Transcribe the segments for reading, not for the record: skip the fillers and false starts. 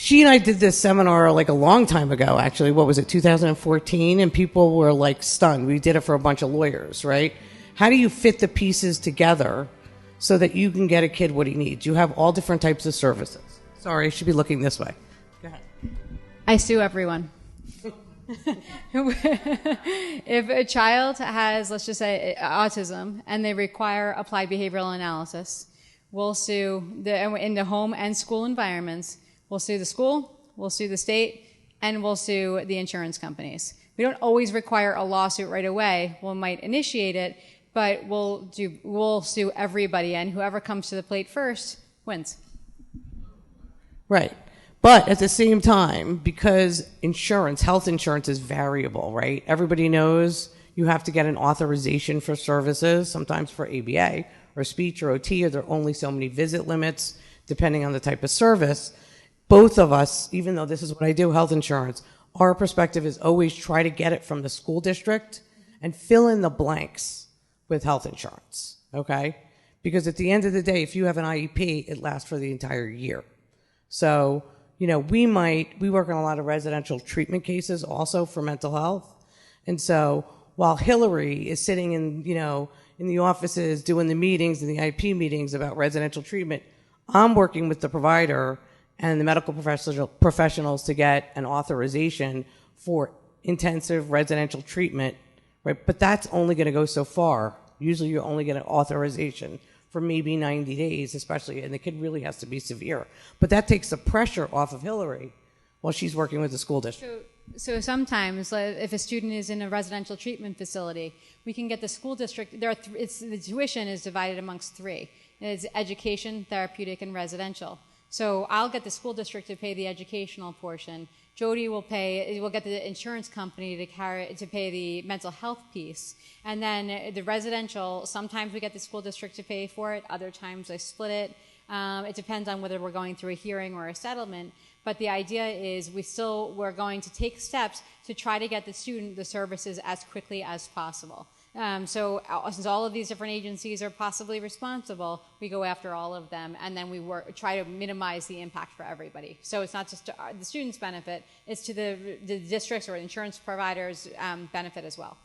she and I did this seminar like a long time ago, actually. What was it, 2014? And people were like stunned. We did it for a bunch of lawyers, right? How do you fit the pieces together so that you can get a kid what he needs? You have all different types of services. Sorry, I should be looking this way. Go ahead. I sue everyone. If a child has, let's just say, autism, and they require applied behavioral analysis, we'll sue in the home and school environments. We'll sue the school, we'll sue the state, and we'll sue the insurance companies. We don't always require a lawsuit right away. We might initiate it, but we'll sue everybody, and whoever comes to the plate first wins. Right. But at the same time, because health insurance is variable, right? Everybody knows you have to get an authorization for services, sometimes for ABA or speech or OT, or there are only so many visit limits, depending on the type of service. Both of us, even though this is what I do, health insurance, our perspective is always try to get it from the school district and fill in the blanks with health insurance, okay? Because at the end of the day, if you have an IEP, it lasts for the entire year. So, we work on a lot of residential treatment cases also for mental health. And so while Hillary is sitting in the offices doing the meetings and the IEP meetings about residential treatment, I'm working with the provider and the medical professionals to get an authorization for intensive residential treatment, right? But that's only going to go so far. Usually you only get an authorization for maybe 90 days, especially, and the kid really has to be severe. But that takes the pressure off of Hillary while she's working with the school district. So sometimes, if a student is in a residential treatment facility, we can get the school district, the tuition is divided amongst three. It's education, therapeutic, and residential. So I'll get the school district to pay the educational portion. Jodi will get the insurance company to pay the mental health piece. And then the residential, sometimes we get the school district to pay for it, other times I split it. It depends on whether we're going through a hearing or a settlement. But the idea is we're going to take steps to try to get the student the services as quickly as possible. So since all of these different agencies are possibly responsible, we go after all of them, and then we try to minimize the impact for everybody. So it's not just to the students' benefit, it's to the districts or insurance providers' benefit as well.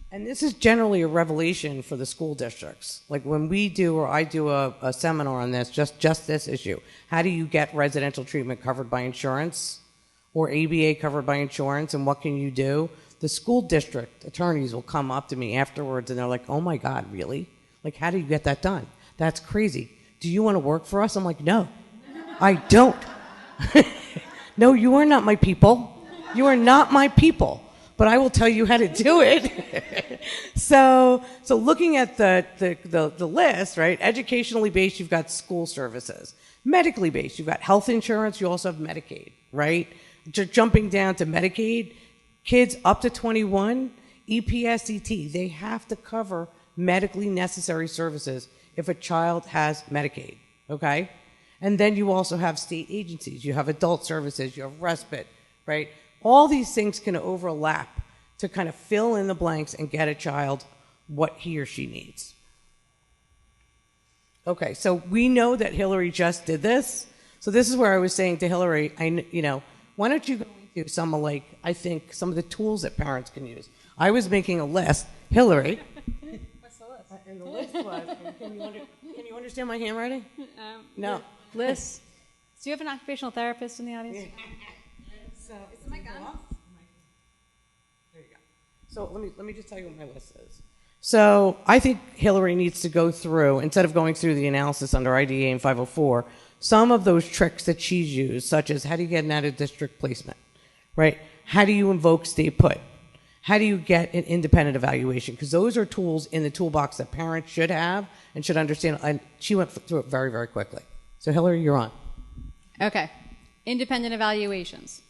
And this is generally a revelation for the school districts. Like when I do a seminar on this, just this issue. How do you get residential treatment covered by insurance or ABA covered by insurance, and what can you do? The school district attorneys will come up to me afterwards and they're like, oh my God, really? Like, how do you get that done? That's crazy. Do you want to work for us? I'm like, no, I don't. No, you are not my people. You are not my people. But I will tell you how to do it. So looking at the list, right? Educationally based, you've got school services. Medically based, you've got health insurance. You also have Medicaid, right? Jumping down to Medicaid, kids up to 21, EPSET, they have to cover medically necessary services if a child has Medicaid, okay? And then you also have state agencies. You have adult services, you have respite, right? All these things can overlap to kind of fill in the blanks and get a child what he or she needs. Okay, so we know that Hillary just did this. So this is where I was saying to Hillary, why don't you go into some of some of the tools that parents can use. I was making a list. Hillary. What's the list? And the list was, can you understand my handwriting? No. Liz, do you have an occupational therapist in the audience? So, is my gun? There you go. So let me just tell you what my list is. So I think Hillary needs to go through, instead of going through the analysis under IDA and 504, some of those tricks that she's used, such as how do you get an out-of-district placement, right? How do you invoke stay put? How do you get an independent evaluation? Because those are tools in the toolbox that parents should have and should understand. And she went through it very, very quickly. So Hillary, you're on. Okay. Independent evaluations.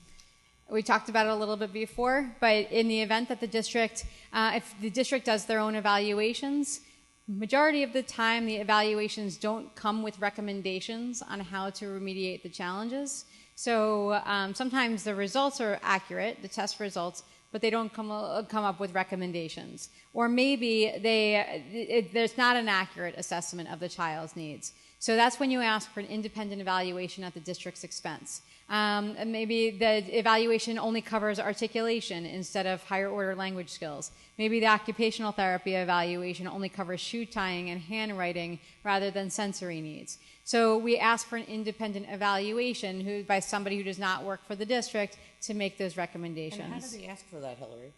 We talked about it a little bit before, but in the event that the district, if the district does their own evaluations, majority of the time the evaluations don't come with recommendations on how to remediate the challenges. So sometimes the results are accurate, the test results, but they don't come up with recommendations. Or maybe there's not an accurate assessment of the child's needs. So that's when you ask for an independent evaluation at the district's expense. And maybe the evaluation only covers articulation instead of higher order language skills. Maybe the occupational therapy evaluation only covers shoe tying and handwriting rather than sensory needs. So we ask for an independent evaluation by somebody who does not work for the district to make those recommendations. And how do they ask for that, Hillary?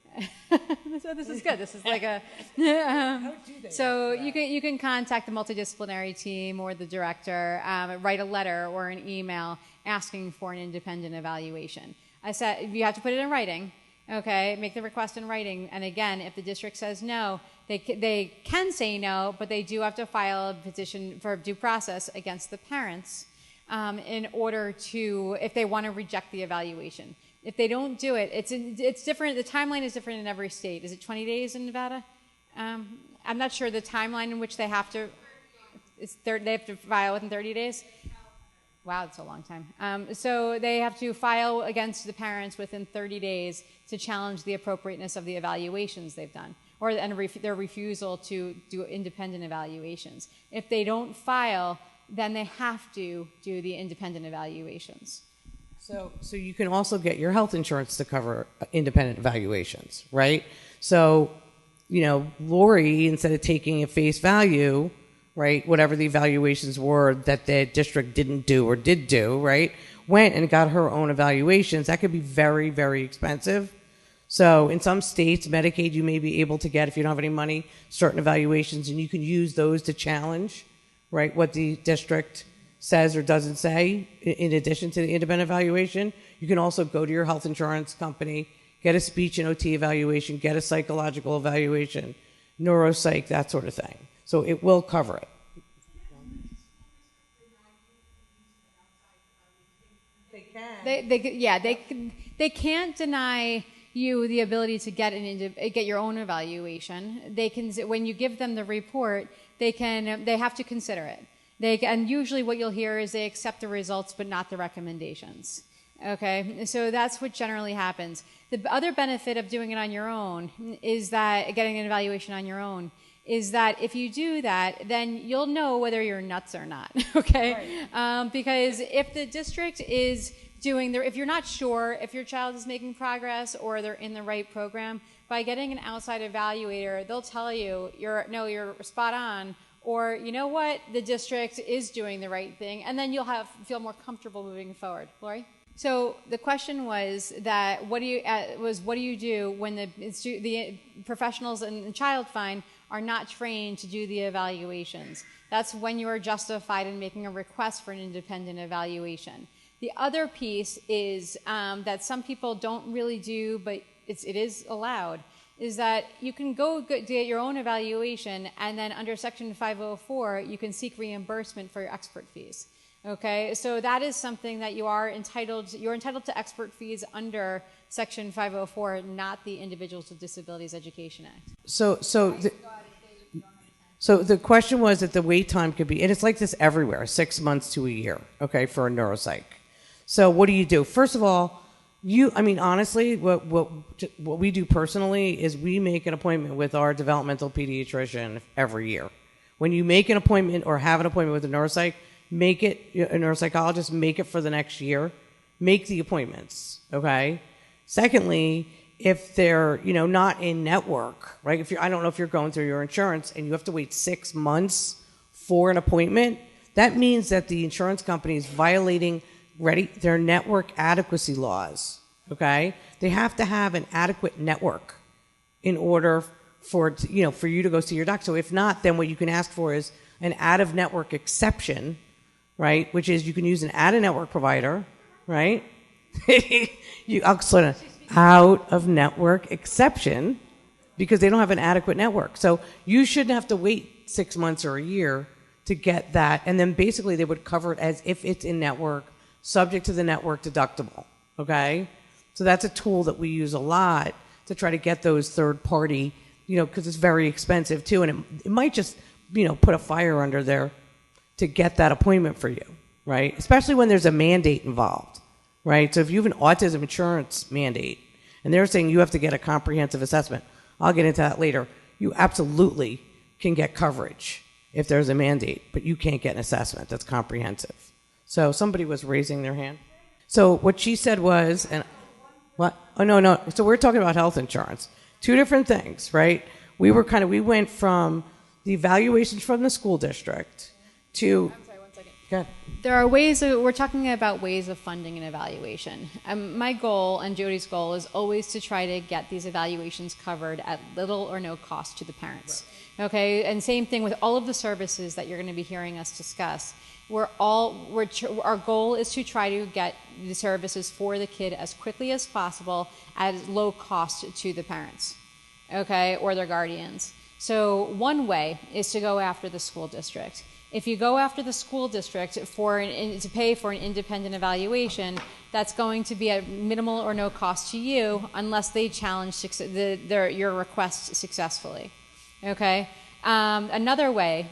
So this is good. This is like a. How do they So you can contact the multidisciplinary team or the director, write a letter or an email asking for an independent evaluation. I said you have to put it in writing. Okay, make the request in writing. And again, if the district says no, they can say no, but they do have to file a petition for due process against the parents in order to, if they want to reject the evaluation. If they don't do it, it's different. The timeline is different in every state. Is it 20 days in Nevada? I'm not sure the timeline in which they have to. They have to file within 30 days. Wow, that's a long time. So they have to file against the parents within 30 days to challenge the appropriateness of the evaluations they've done, or their refusal to do independent evaluations. If they don't file, then they have to do the independent evaluations. So you can also get your health insurance to cover independent evaluations, right? So, Lori, instead of taking at face value, right, whatever the evaluations were that the district didn't do or did do, right, went and got her own evaluations. That could be very, very expensive. So in some states, Medicaid, you may be able to get, if you don't have any money, certain evaluations, and you can use those to challenge, right, what the district says or doesn't say in addition to the independent evaluation. You can also go to your health insurance company, get a speech and OT evaluation, get a psychological evaluation, neuropsych, that sort of thing. So it will cover it. They can. They can't deny you the ability to get your own evaluation. They can, when you give them the report, they have to consider it. And usually what you'll hear is they accept the results but not the recommendations. Okay, so that's what generally happens. The other benefit of doing it on your own is that getting an evaluation on your own is that if you do that, then you'll know whether you're nuts or not. Okay, right. Because if the district is if you're not sure if your child is making progress or they're in the right program, by getting an outside evaluator, they'll tell you you're spot on, or you know what, the district is doing the right thing, and then you'll feel more comfortable moving forward. Lori? So the question was that what do you do when the professionals in child find are not trained to do the evaluations? That's when you are justified in making a request for an independent evaluation. The other piece is that some people don't really do, but it is allowed, is that you can go get your own evaluation, and then under Section 504, you can seek reimbursement for your expert fees. Okay, so that is something that you're entitled to expert fees under Section 504, not the Individuals with Disabilities Education Act. So the question was that the wait time could be, and it's like this everywhere, 6 months to a year, okay, for a neuropsych. So what do you do? First of all, honestly, what we do personally is we make an appointment with our developmental pediatrician every year. When you make an appointment or have an appointment with a neuropsych, a neuropsychologist, make it for the next year. Make the appointments, okay? Secondly, if they're, not in network, right? I don't know if you're going through your insurance and you have to wait 6 months for an appointment, that means that the insurance company is violating their network adequacy laws, okay? They have to have an adequate network in order for you to go see your doctor. So if not, then what you can ask for is an out-of-network exception, right? Which is you can use an out-of-network provider, right? I'll slow down. Out-of-network exception, because they don't have an adequate network. So you shouldn't have to wait 6 months or a year to get that. And then basically they would cover it as if it's in network, subject to the network deductible, okay? So that's a tool that we use a lot to try to get those third-party, because it's very expensive too, and it might just, put a fire under there to get that appointment for you, right? Especially when there's a mandate involved, right? So if you have an autism insurance mandate, and they're saying you have to get a comprehensive assessment, I'll get into that later, you absolutely can get coverage if there's a mandate, but you can't get an assessment that's comprehensive. So somebody was raising their hand. So what she said was, and what? Oh, no, no. So we're talking about health insurance. Two different things, right? We went from the evaluations from the school district to. I'm sorry, one second. Go ahead. There are we're talking about ways of funding an evaluation. My goal and Jodi's goal is always to try to get these evaluations covered at little or no cost to the parents. Right. Okay, and same thing with all of the services that you're going to be hearing us discuss. Our goal is to try to get the services for the kid as quickly as possible at low cost to the parents, okay, or their guardians. So one way is to go after the school district. If you go after the school district to pay for an independent evaluation, that's going to be at minimal or no cost to you unless they challenge your request successfully, okay? Another way,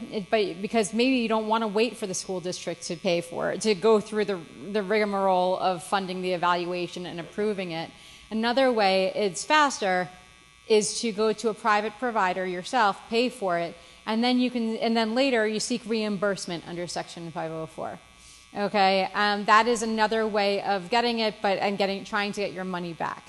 because maybe you don't want to wait for the school district to pay for it, to go through the rigmarole of funding the evaluation and approving it. Another way, it's faster, is to go to a private provider yourself, pay for it, and then later you seek reimbursement under Section 504. Okay, that is another way of getting it, trying to get your money back.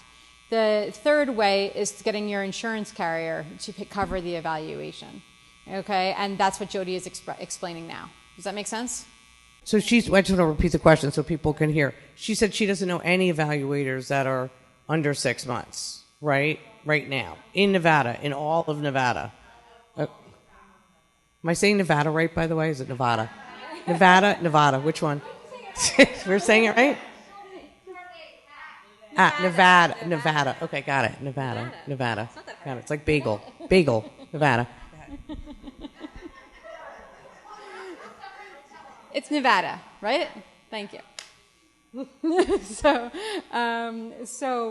The third way is getting your insurance carrier to cover the evaluation. Okay, and that's what Jodi is explaining now. Does that make sense? So I just want to repeat the question so people can hear. She said she doesn't know any evaluators that are under 6 months, right? Right now, in Nevada, in all of Nevada. Am I saying Nevada right, by the way? Is it Nevada? Nevada. Which one? We're saying it right? Nevada. Okay, got it. Nevada. Got it. It's like bagel, Nevada. It's Nevada, right? Thank you. So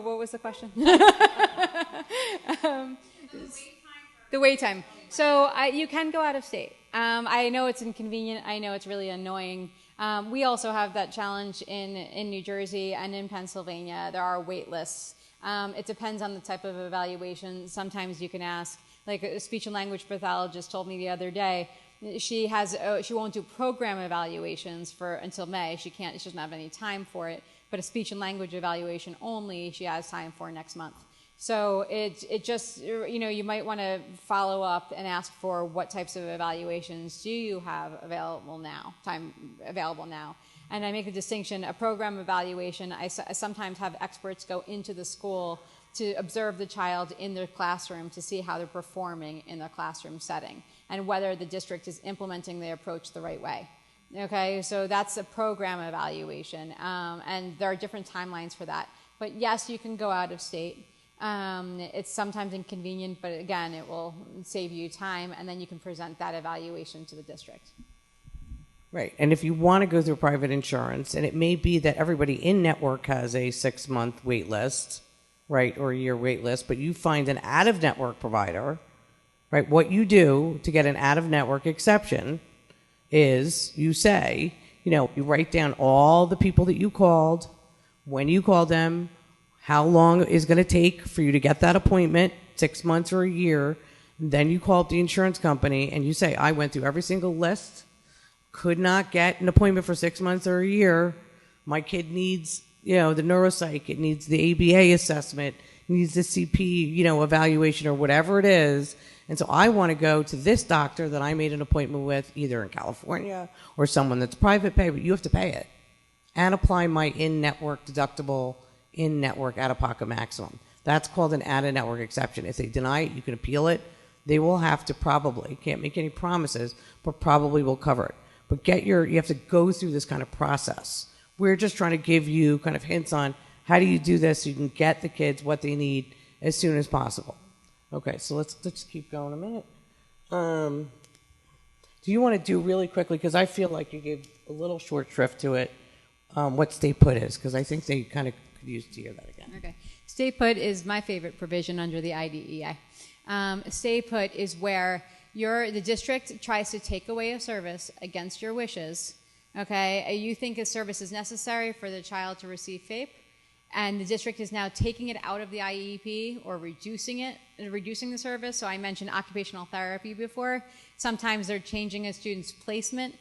what was the question? The wait time. So you can go out of state. I know it's inconvenient. I know it's really annoying. We also have that challenge in New Jersey and in Pennsylvania. There are wait lists. It depends on the type of evaluation. Sometimes you can ask, like a speech and language pathologist told me the other day, she won't do program evaluations until May. She doesn't have any time for it. But a speech and language evaluation only, she has time for next month. So it just, you might want to follow up and ask for what types of evaluations do you have available now. And I make a distinction, a program evaluation, I sometimes have experts go into the school to observe the child in their classroom to see how they're performing in their classroom setting and whether the district is implementing the approach the right way. Okay, so that's a program evaluation, and there are different timelines for that. But yes, you can go out of state. It's sometimes inconvenient, but again, it will save you time, and then you can present that evaluation to the district. Right, and if you want to go through private insurance, and it may be that everybody in network has a 6-month wait list, right, or a year wait list, but you find an out-of-network provider, right, what you do to get an out-of-network exception is you say, you write down all the people that you called, when you called them, how long it's going to take for you to get that appointment, 6 months or a year. Then you call up the insurance company and you say, I went through every single list, could not get an appointment for 6 months or a year. My kid needs, the neuropsych, it needs the ABA assessment, needs the CP, evaluation or whatever it is. And so I want to go to this doctor that I made an appointment with either in California or someone that's private pay, but you have to pay it and apply my in-network deductible, in-network out-of-pocket maximum. That's called an out-of-network exception. If they deny it, you can appeal it. They will have to can't make any promises, but probably will cover it. But you have to go through this kind of process. We're just trying to give you kind of hints on how do you do this so you can get the kids what they need as soon as possible. Okay, so let's keep going a minute. Do you want to do really quickly, because I feel like you gave a little short shrift to it, what stay put is, because I think they kind of could use to hear that again. Okay. Stay put is my favorite provision under the IDEA. Stay put is where the district tries to take away a service against your wishes. Okay, you think a service is necessary for the child to receive FAPE, and the district is now taking it out of the IEP or reducing the service. So I mentioned occupational therapy before. Sometimes they're changing a student's placement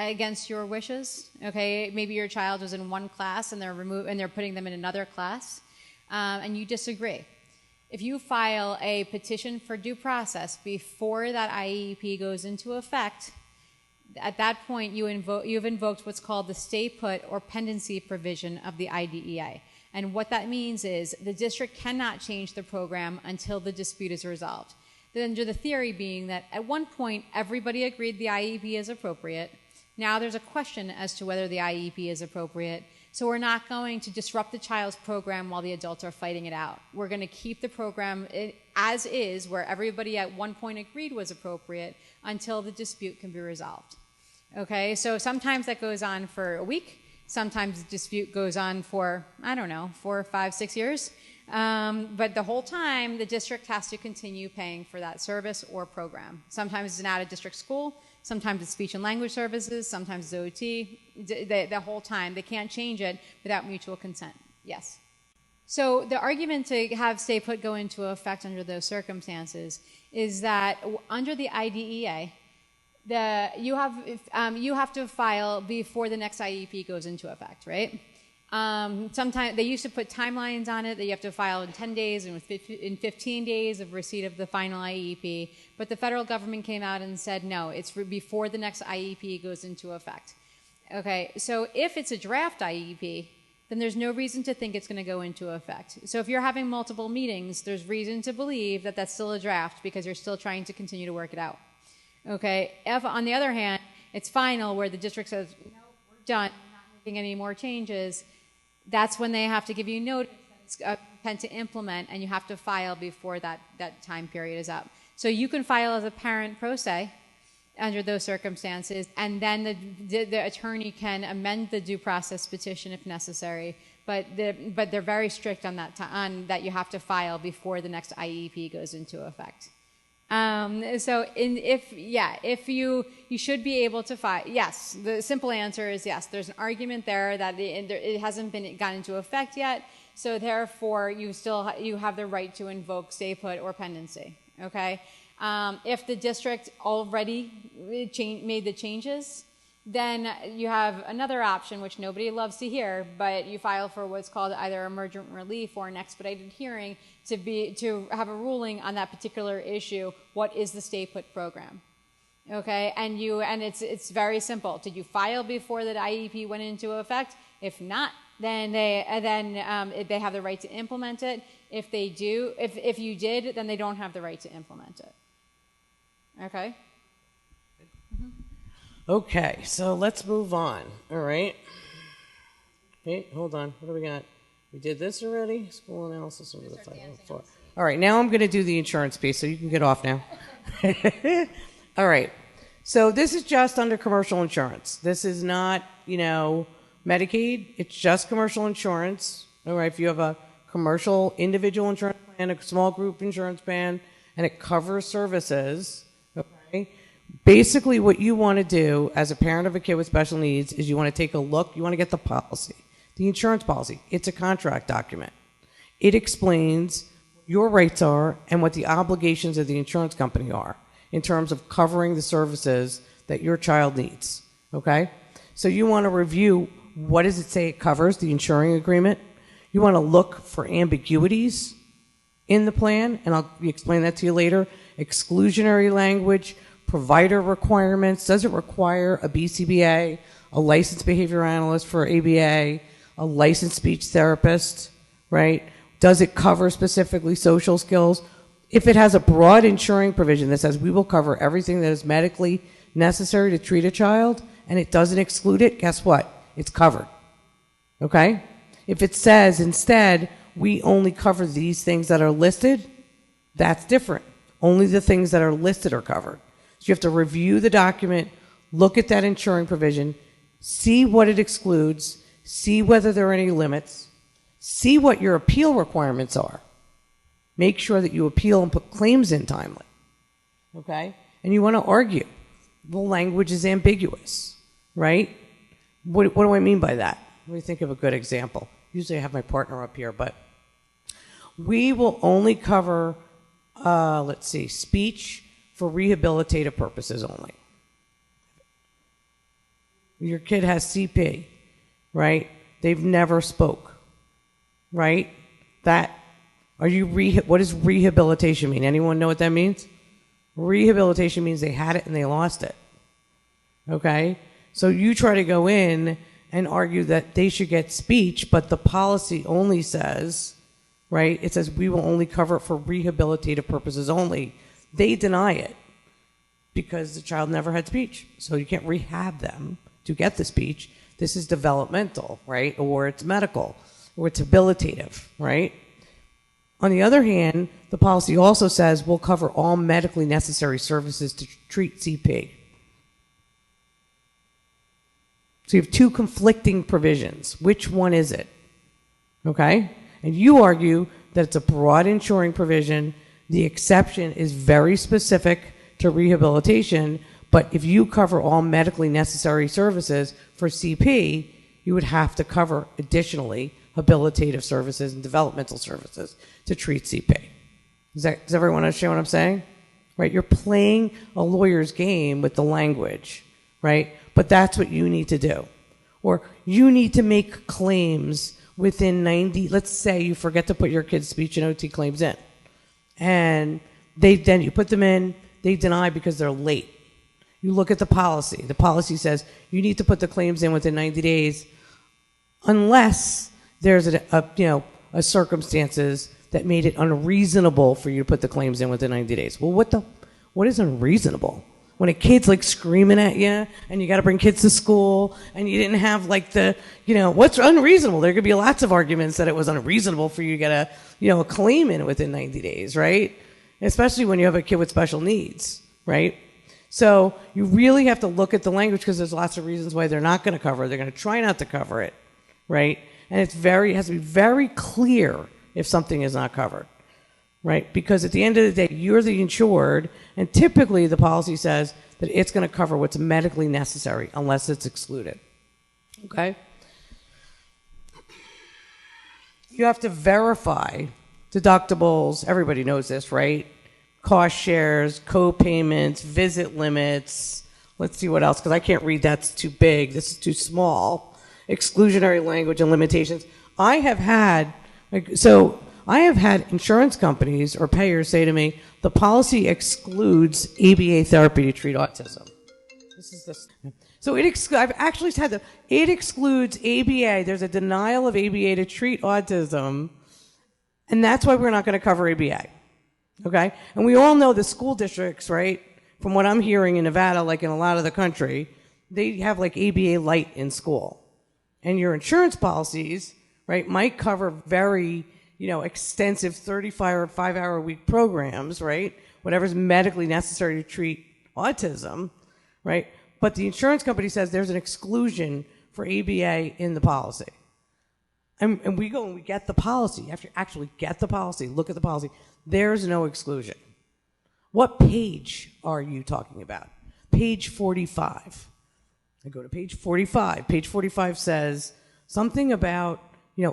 against your wishes. Okay, maybe your child was in one class and they're putting them in another class, and you disagree. If you file a petition for due process before that IEP goes into effect, at that point you've invoked what's called the stay put or pendency provision of the IDEA. And what that means is the district cannot change the program until the dispute is resolved. Then under the theory being that at one point everybody agreed the IEP is appropriate. Now there's a question as to whether the IEP is appropriate. So we're not going to disrupt the child's program while the adults are fighting it out. We're going to keep the program as is, where everybody at one point agreed was appropriate, until the dispute can be resolved. Okay, so sometimes that goes on for a week. Sometimes the dispute goes on for, 4, 5, 6 years. But the whole time, the district has to continue paying for that service or program. Sometimes it's an out-of-district school. Sometimes it's speech and language services. Sometimes it's OT. The whole time. They can't change it without mutual consent. Yes. So the argument to have stay put go into effect under those circumstances is that under the IDEA, you have to file before the next IEP goes into effect, right? Sometimes they used to put timelines on it that you have to file in 10 days and in 15 days of receipt of the final IEP. But the federal government came out and said, no, it's before the next IEP goes into effect. Okay, so if it's a draft IEP, then there's no reason to think it's going to go into effect. So if you're having multiple meetings, there's reason to believe that that's still a draft because you're still trying to continue to work it out. Okay, if on the other hand, it's final where the district says, no, we're done, we're not making any more changes, that's when they have to give you notice that it's intent to implement, and you have to file before that time period is up. So you can file as a parent pro se under those circumstances, and then the attorney can amend the due process petition if necessary. But they're very strict on that you have to file before the next IEP goes into effect. If you should be able to file, yes, the simple answer is yes. There's an argument there that it hasn't gone into effect yet, so therefore you have the right to invoke stay put or pendency. Okay, if the district already made the changes, then you have another option, which nobody loves to hear, but you file for what's called either emergent relief or an expedited hearing to have a ruling on that particular issue. What is the stay put program? Okay, and it's very simple. Did you file before the IEP went into effect? If not, then they have the right to implement it. If you did, then they don't have the right to implement it. Okay. Okay, so let's move on. All right. Hey, hold on. What do we got? We did this already? School analysis over the 504. All right, now I'm going to do the insurance piece, so you can get off now. All right. So this is just under commercial insurance. This is not, Medicaid. It's just commercial insurance. All right, if you have a commercial individual insurance plan, a small group insurance plan, and it covers services, okay? Basically, what you want to do as a parent of a kid with special needs is you want to take a look, you want to get the policy, the insurance policy. It's a contract document. It explains what your rights are and what the obligations of the insurance company are in terms of covering the services that your child needs, okay? So you want to review what does it say it covers, the insuring agreement. You want to look for ambiguities in the plan, and I'll explain that to you later. Exclusionary language, provider requirements. Does it require a BCBA, a licensed behavior analyst for ABA, a licensed speech therapist, right? Does it cover specifically social skills? If it has a broad insuring provision that says we will cover everything that is medically necessary to treat a child, and it doesn't exclude it, guess what? It's covered, okay? If it says instead we only cover these things that are listed, that's different. Only the things that are listed are covered. So you have to review the document, look at that insuring provision, see what it excludes, see whether there are any limits, see what your appeal requirements are. Make sure that you appeal and put claims in timely, okay? And you want to argue. The language is ambiguous, right? What do I mean by that? Let me think of a good example. Usually I have my partner up here, but we will only cover, speech for rehabilitative purposes only. Your kid has CP, right? They've never spoke, right? What does rehabilitation mean? Anyone know what that means? Rehabilitation means they had it and they lost it. Okay? So you try to go in and argue that they should get speech, but the policy only says, right? It says we will only cover it for rehabilitative purposes only. They deny it because the child never had speech. So you can't rehab them to get the speech. This is developmental, right? Or it's medical, or it's habilitative, right? On the other hand, the policy also says we'll cover all medically necessary services to treat CP. So you have two conflicting provisions. Which one is it? Okay? And you argue that it's a broad insuring provision. The exception is very specific to rehabilitation, but if you cover all medically necessary services for CP, you would have to cover additionally habilitative services and developmental services to treat CP. Does everyone understand what I'm saying? Right? You're playing a lawyer's game with the language, right? But that's what you need to do. Or you need to make claims within 90, let's say you forget to put your kid's speech and OT claims in. And then you put them in, they deny because they're late. You look at the policy. The policy says you need to put the claims in within 90 days unless there's a circumstances that made it unreasonable for you to put the claims in within 90 days. Well, what is unreasonable? When a kid's like screaming at you and you got to bring kids to school and you didn't have like what's unreasonable? There could be lots of arguments that it was unreasonable for you to get a claim in within 90 days, right? Especially when you have a kid with special needs, right? So you really have to look at the language because there's lots of reasons why they're not going to cover it. They're going to try not to cover it, right? And it has to be very clear if something is not covered, right? Because at the end of the day, you're the insured, and typically the policy says that it's going to cover what's medically necessary unless it's excluded, okay? You have to verify deductibles. Everybody knows this, right? Cost shares, co-payments, visit limits. Let's see what else, because I can't read. That's too big. This is too small. Exclusionary language and limitations. I have had insurance companies or payers say to me, the policy excludes ABA therapy to treat autism. So I've actually said it excludes ABA. There's a denial of ABA to treat autism, and that's why we're not going to cover ABA. Okay? And we all know the school districts, right? From what I'm hearing in Nevada, like in a lot of the country, they have like ABA light in school. And your insurance policies, right, might cover very, extensive 35-hour-a-week programs, right? Whatever's medically necessary to treat autism, right? But the insurance company says there's an exclusion for ABA in the policy. And we go and we get the policy. You have to actually get the policy, look at the policy. There's no exclusion. What page are you talking about? Page 45. I go to page 45. Page 45 says something about,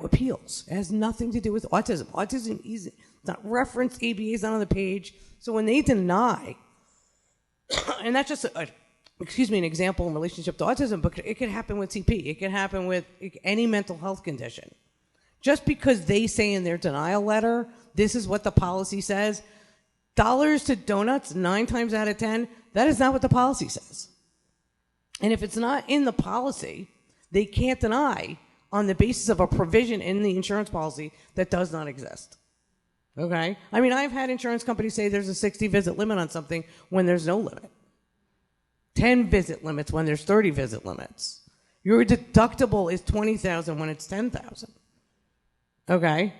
appeals. It has nothing to do with autism. Autism is not referenced. ABA is not on the page. So when they deny, and that's just an example in relationship to autism, but it can happen with CP. It can happen with any mental health condition. Just because they say in their denial letter, this is what the policy says, dollars to donuts, 9 times out of 10, that is not what the policy says. And if it's not in the policy, they can't deny on the basis of a provision in the insurance policy that does not exist. Okay? I mean, I've had insurance companies say there's a 60 visit limit on something when there's no limit. 10 visit limits when there's 30 visit limits. Your deductible is $20,000 when it's $10,000. Okay?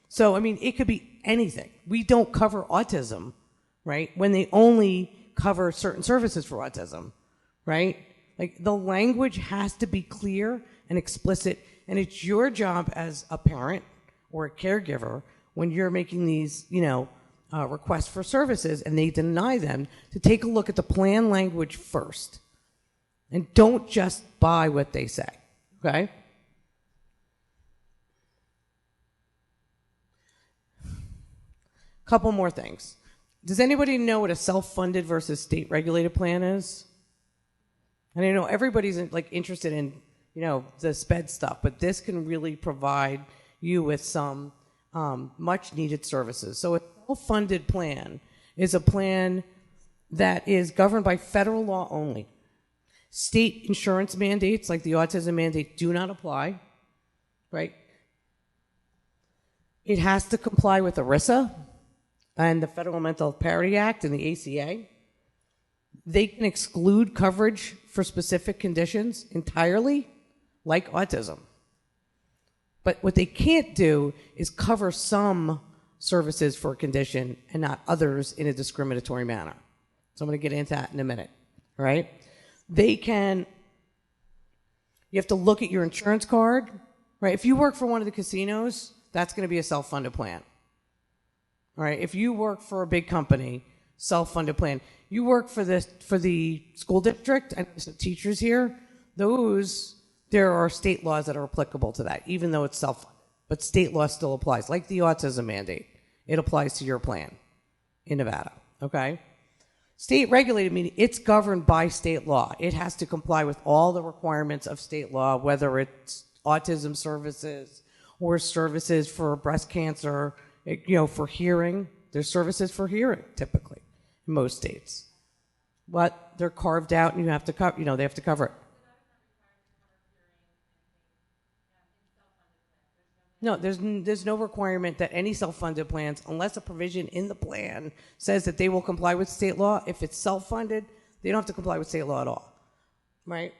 So, I mean, it could be anything. We don't cover autism, right? When they only cover certain services for autism, right? Like, the language has to be clear and explicit, and it's your job as a parent or a caregiver when you're making these, requests for services and they deny them to take a look at the plan language first. And don't just buy what they say, okay? Couple more things. Does anybody know what a self-funded versus state-regulated plan is? And I know everybody's like interested in, the SPED stuff, but this can really provide you with some much needed services. So a self-funded plan is a plan that is governed by federal law only. State insurance mandates, like the autism mandate, do not apply, right? It has to comply with ERISA and the Federal Mental Health Parity Act and the ACA. They can exclude coverage for specific conditions entirely, like autism. But what they can't do is cover some services for a condition and not others in a discriminatory manner. So I'm going to get into that in a minute, all right? You have to look at your insurance card, right? If you work for one of the casinos, that's going to be a self-funded plan, all right? If you work for a big company, self-funded plan. You work for the school district, and some teachers here, there are state laws that are applicable to that, even though it's self-funded. But state law still applies, like the autism mandate. It applies to your plan in Nevada, okay? State regulated meaning it's governed by state law. It has to comply with all the requirements of state law, whether it's autism services or services for breast cancer, for hearing. There's services for hearing, typically, in most states. But they're carved out, and you have to cover, they have to cover it. No, there's no requirement that any self-funded plans, unless a provision in the plan says that they will comply with state law. If it's self-funded, they don't have to comply with state law at all, right?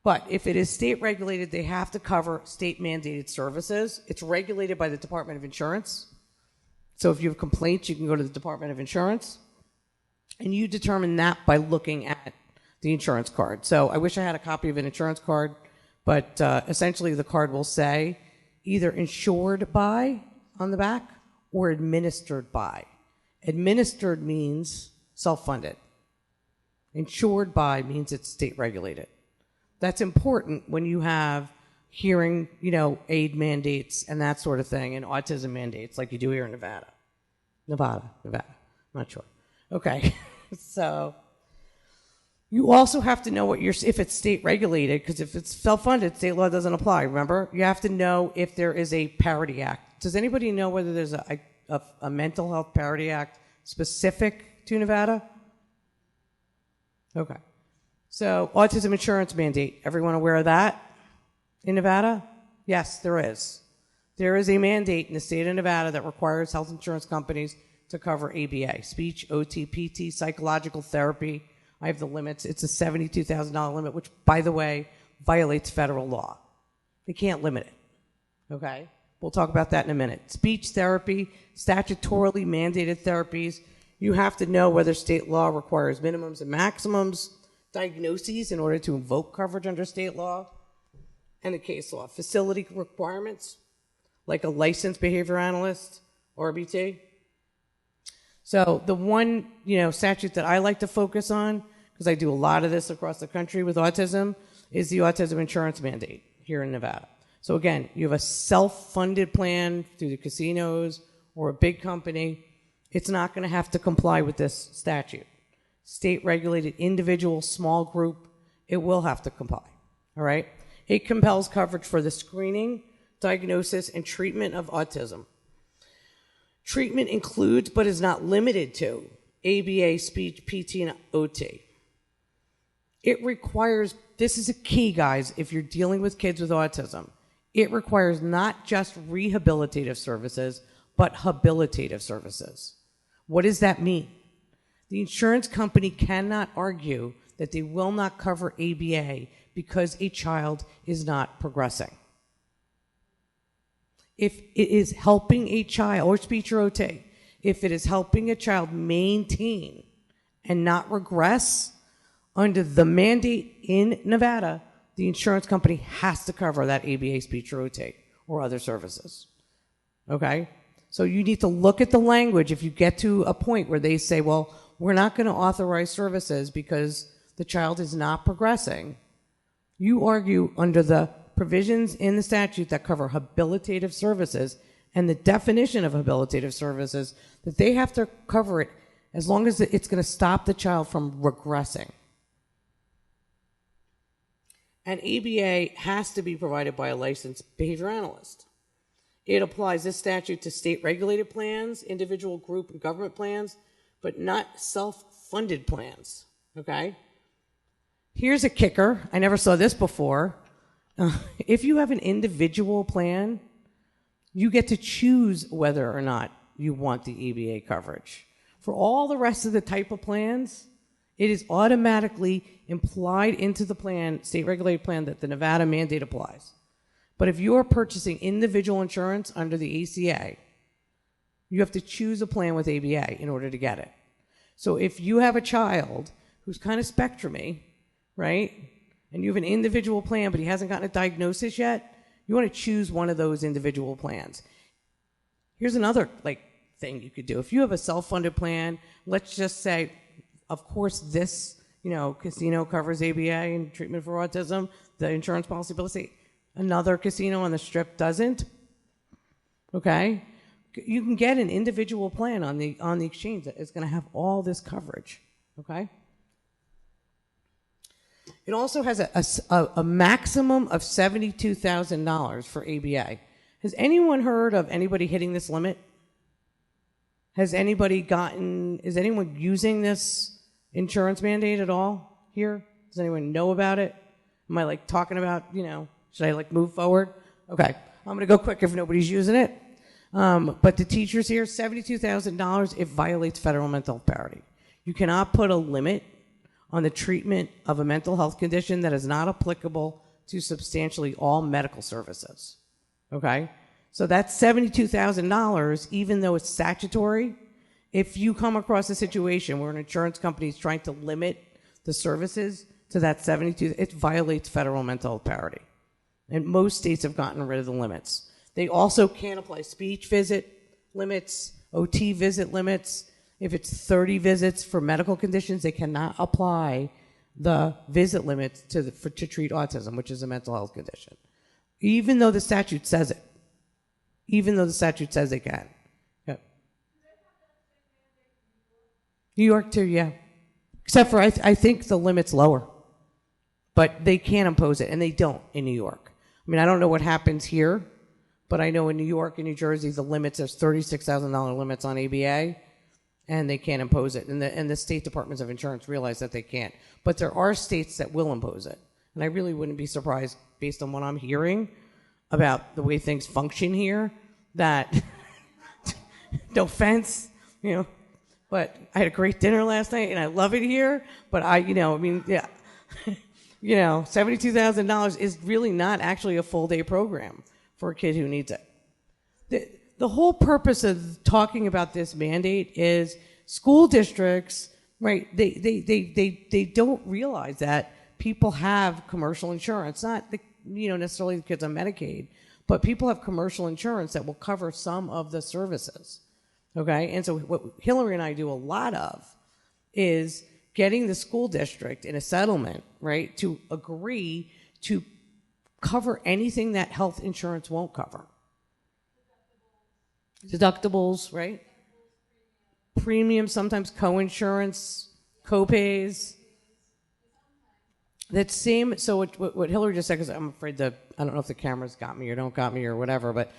But if it is state regulated, they have to cover state mandated services. It's regulated by the Department of Insurance. So if you have complaints, you can go to the Department of Insurance, and you determine that by looking at the insurance card. So I wish I had a copy of an insurance card, but essentially the card will say either insured by on the back or administered by. Administered means self-funded. Insured by means it's state regulated. That's important when you have hearing, aid mandates and that sort of thing, and autism mandates like you do here in Nevada. Nevada. I'm not sure. Okay. So you also have to know if it's state regulated, because if it's self-funded, state law doesn't apply, remember? You have to know if there is a parity act. Does anybody know whether there's a mental health parity act specific to Nevada? Okay. So autism insurance mandate, everyone aware of that in Nevada? Yes, there is. There is a mandate in the state of Nevada that requires health insurance companies to cover ABA, speech, OT, PT, psychological therapy. I have the limits. It's a $72,000 limit, which, by the way, violates federal law. They can't limit it, okay? We'll talk about that in a minute. Speech therapy, statutorily mandated therapies. You have to know whether state law requires minimums and maximums, diagnoses in order to invoke coverage under state law, and the case law. Facility requirements, like a licensed behavior analyst, RBT. So the one, statute that I like to focus on, because I do a lot of this across the country with autism, is the autism insurance mandate here in Nevada. So again, you have a self-funded plan through the casinos or a big company. It's not going to have to comply with this statute. State-regulated individual, small group, it will have to comply, all right? It compels coverage for the screening, diagnosis, and treatment of autism. Treatment includes, but is not limited to, ABA, speech, PT, and OT. It requires, this is a key, guys, if you're dealing with kids with autism, it requires not just rehabilitative services, but habilitative services. What does that mean? The insurance company cannot argue that they will not cover ABA because a child is not progressing. If it is helping a child, or speech or OT, if it is helping a child maintain and not regress, under the mandate in Nevada, the insurance company has to cover that ABA, speech or OT, or other services. Okay? So you need to look at the language if you get to a point where they say, well, we're not going to authorize services because the child is not progressing. You argue under the provisions in the statute that cover habilitative services and the definition of habilitative services that they have to cover it as long as it's going to stop the child from regressing. And ABA has to be provided by a licensed behavior analyst. It applies this statute to state-regulated plans, individual, group, and government plans, but not self-funded plans, okay? Here's a kicker. I never saw this before. If you have an individual plan, you get to choose whether or not you want the ABA coverage. For all the rest of the type of plans, it is automatically implied into the plan, state-regulated plan, that the Nevada mandate applies. But if you're purchasing individual insurance under the ACA, you have to choose a plan with ABA in order to get it. So if you have a child who's kind of spectrumy, right, and you have an individual plan, but he hasn't gotten a diagnosis yet, you want to choose one of those individual plans. Here's another thing you could do. If you have a self-funded plan, let's just say, of course, this casino covers ABA and treatment for autism, the insurance policy, but let's say another casino on the Strip doesn't. Okay, you can get an individual plan on the exchange that is going to have all this coverage. Okay. It also has a maximum of $72,000 for ABA. Has anyone heard of anybody hitting this limit? Is anyone using this insurance mandate at all here? Does anyone know about it? Am I talking about, should I move forward? Okay, I'm going to go quick if nobody's using it. But the teachers here, $72,000, it violates federal mental health parity. You cannot put a limit on the treatment of a mental health condition that is not applicable to substantially all medical services. Okay? So that's $72,000, even though it's statutory. If you come across a situation where an insurance company is trying to limit the services to that 72, it violates federal mental health parity. And most states have gotten rid of the limits. They also can't apply speech visit limits, OT visit limits. If it's 30 visits for medical conditions, they cannot apply the visit limits to treat autism, which is a mental health condition. Even though the statute says it. Even though the statute says they can. Yep. New York too, yeah. Except for I think the limit's lower. But they can impose it, and they don't in New York. I mean, I don't know what happens here, but I know in New York and New Jersey, the limits, there's $36,000 limits on ABA, and they can't impose it. And the state departments of insurance realize that they can't. But there are states that will impose it. And I really wouldn't be surprised, based on what I'm hearing about the way things function here, that, no offense, but I had a great dinner last night, and I love it here, but yeah. $72,000 is really not actually a full day program for a kid who needs it. The whole purpose of talking about this mandate is school districts, right? They don't realize that people have commercial insurance, not necessarily the kids on Medicaid, but people have commercial insurance that will cover some of the services. Okay, and so what Hillary and I do a lot of is getting the school district in a settlement, right, to agree to cover anything that health insurance won't cover. Deductibles, right? Premiums, sometimes co-insurance, co-pays. That same, so what Hillary just said, because I'm afraid I don't know if the cameras got me or don't got me or whatever, but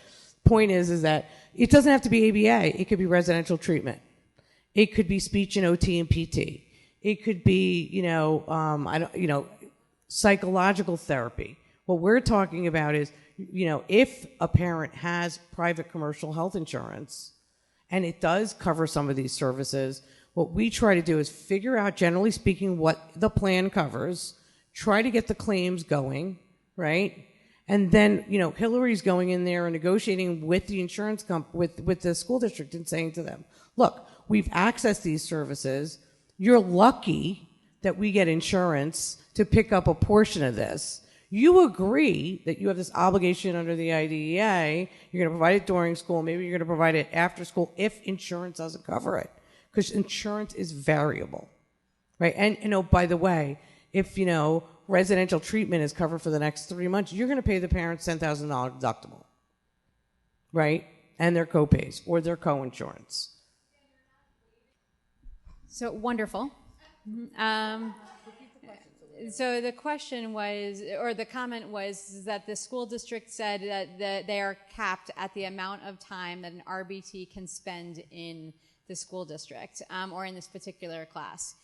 point is that it doesn't have to be ABA. It could be residential treatment. It could be speech and OT and PT. It could be, psychological therapy. What we're talking about is, if a parent has private commercial health insurance and it does cover some of these services, what we try to do is figure out, generally speaking, what the plan covers, try to get the claims going, right? And then, Hillary's going in there and negotiating with the insurance with the school district and saying to them, look, we've accessed these services. You're lucky that we get insurance to pick up a portion of this. You agree that you have this obligation under the IDEA. You're going to provide it during school. Maybe you're going to provide it after school if insurance doesn't cover it, because insurance is variable, right? And, by the way, if, residential treatment is covered for the next 3 months, you're going to pay the parents $10,000 deductible, right? And their co-pays or their co-insurance. So wonderful. So the question was, or the comment was, that the school district said that they are capped at the amount of time that an RBT can spend in the school district, or in this particular class.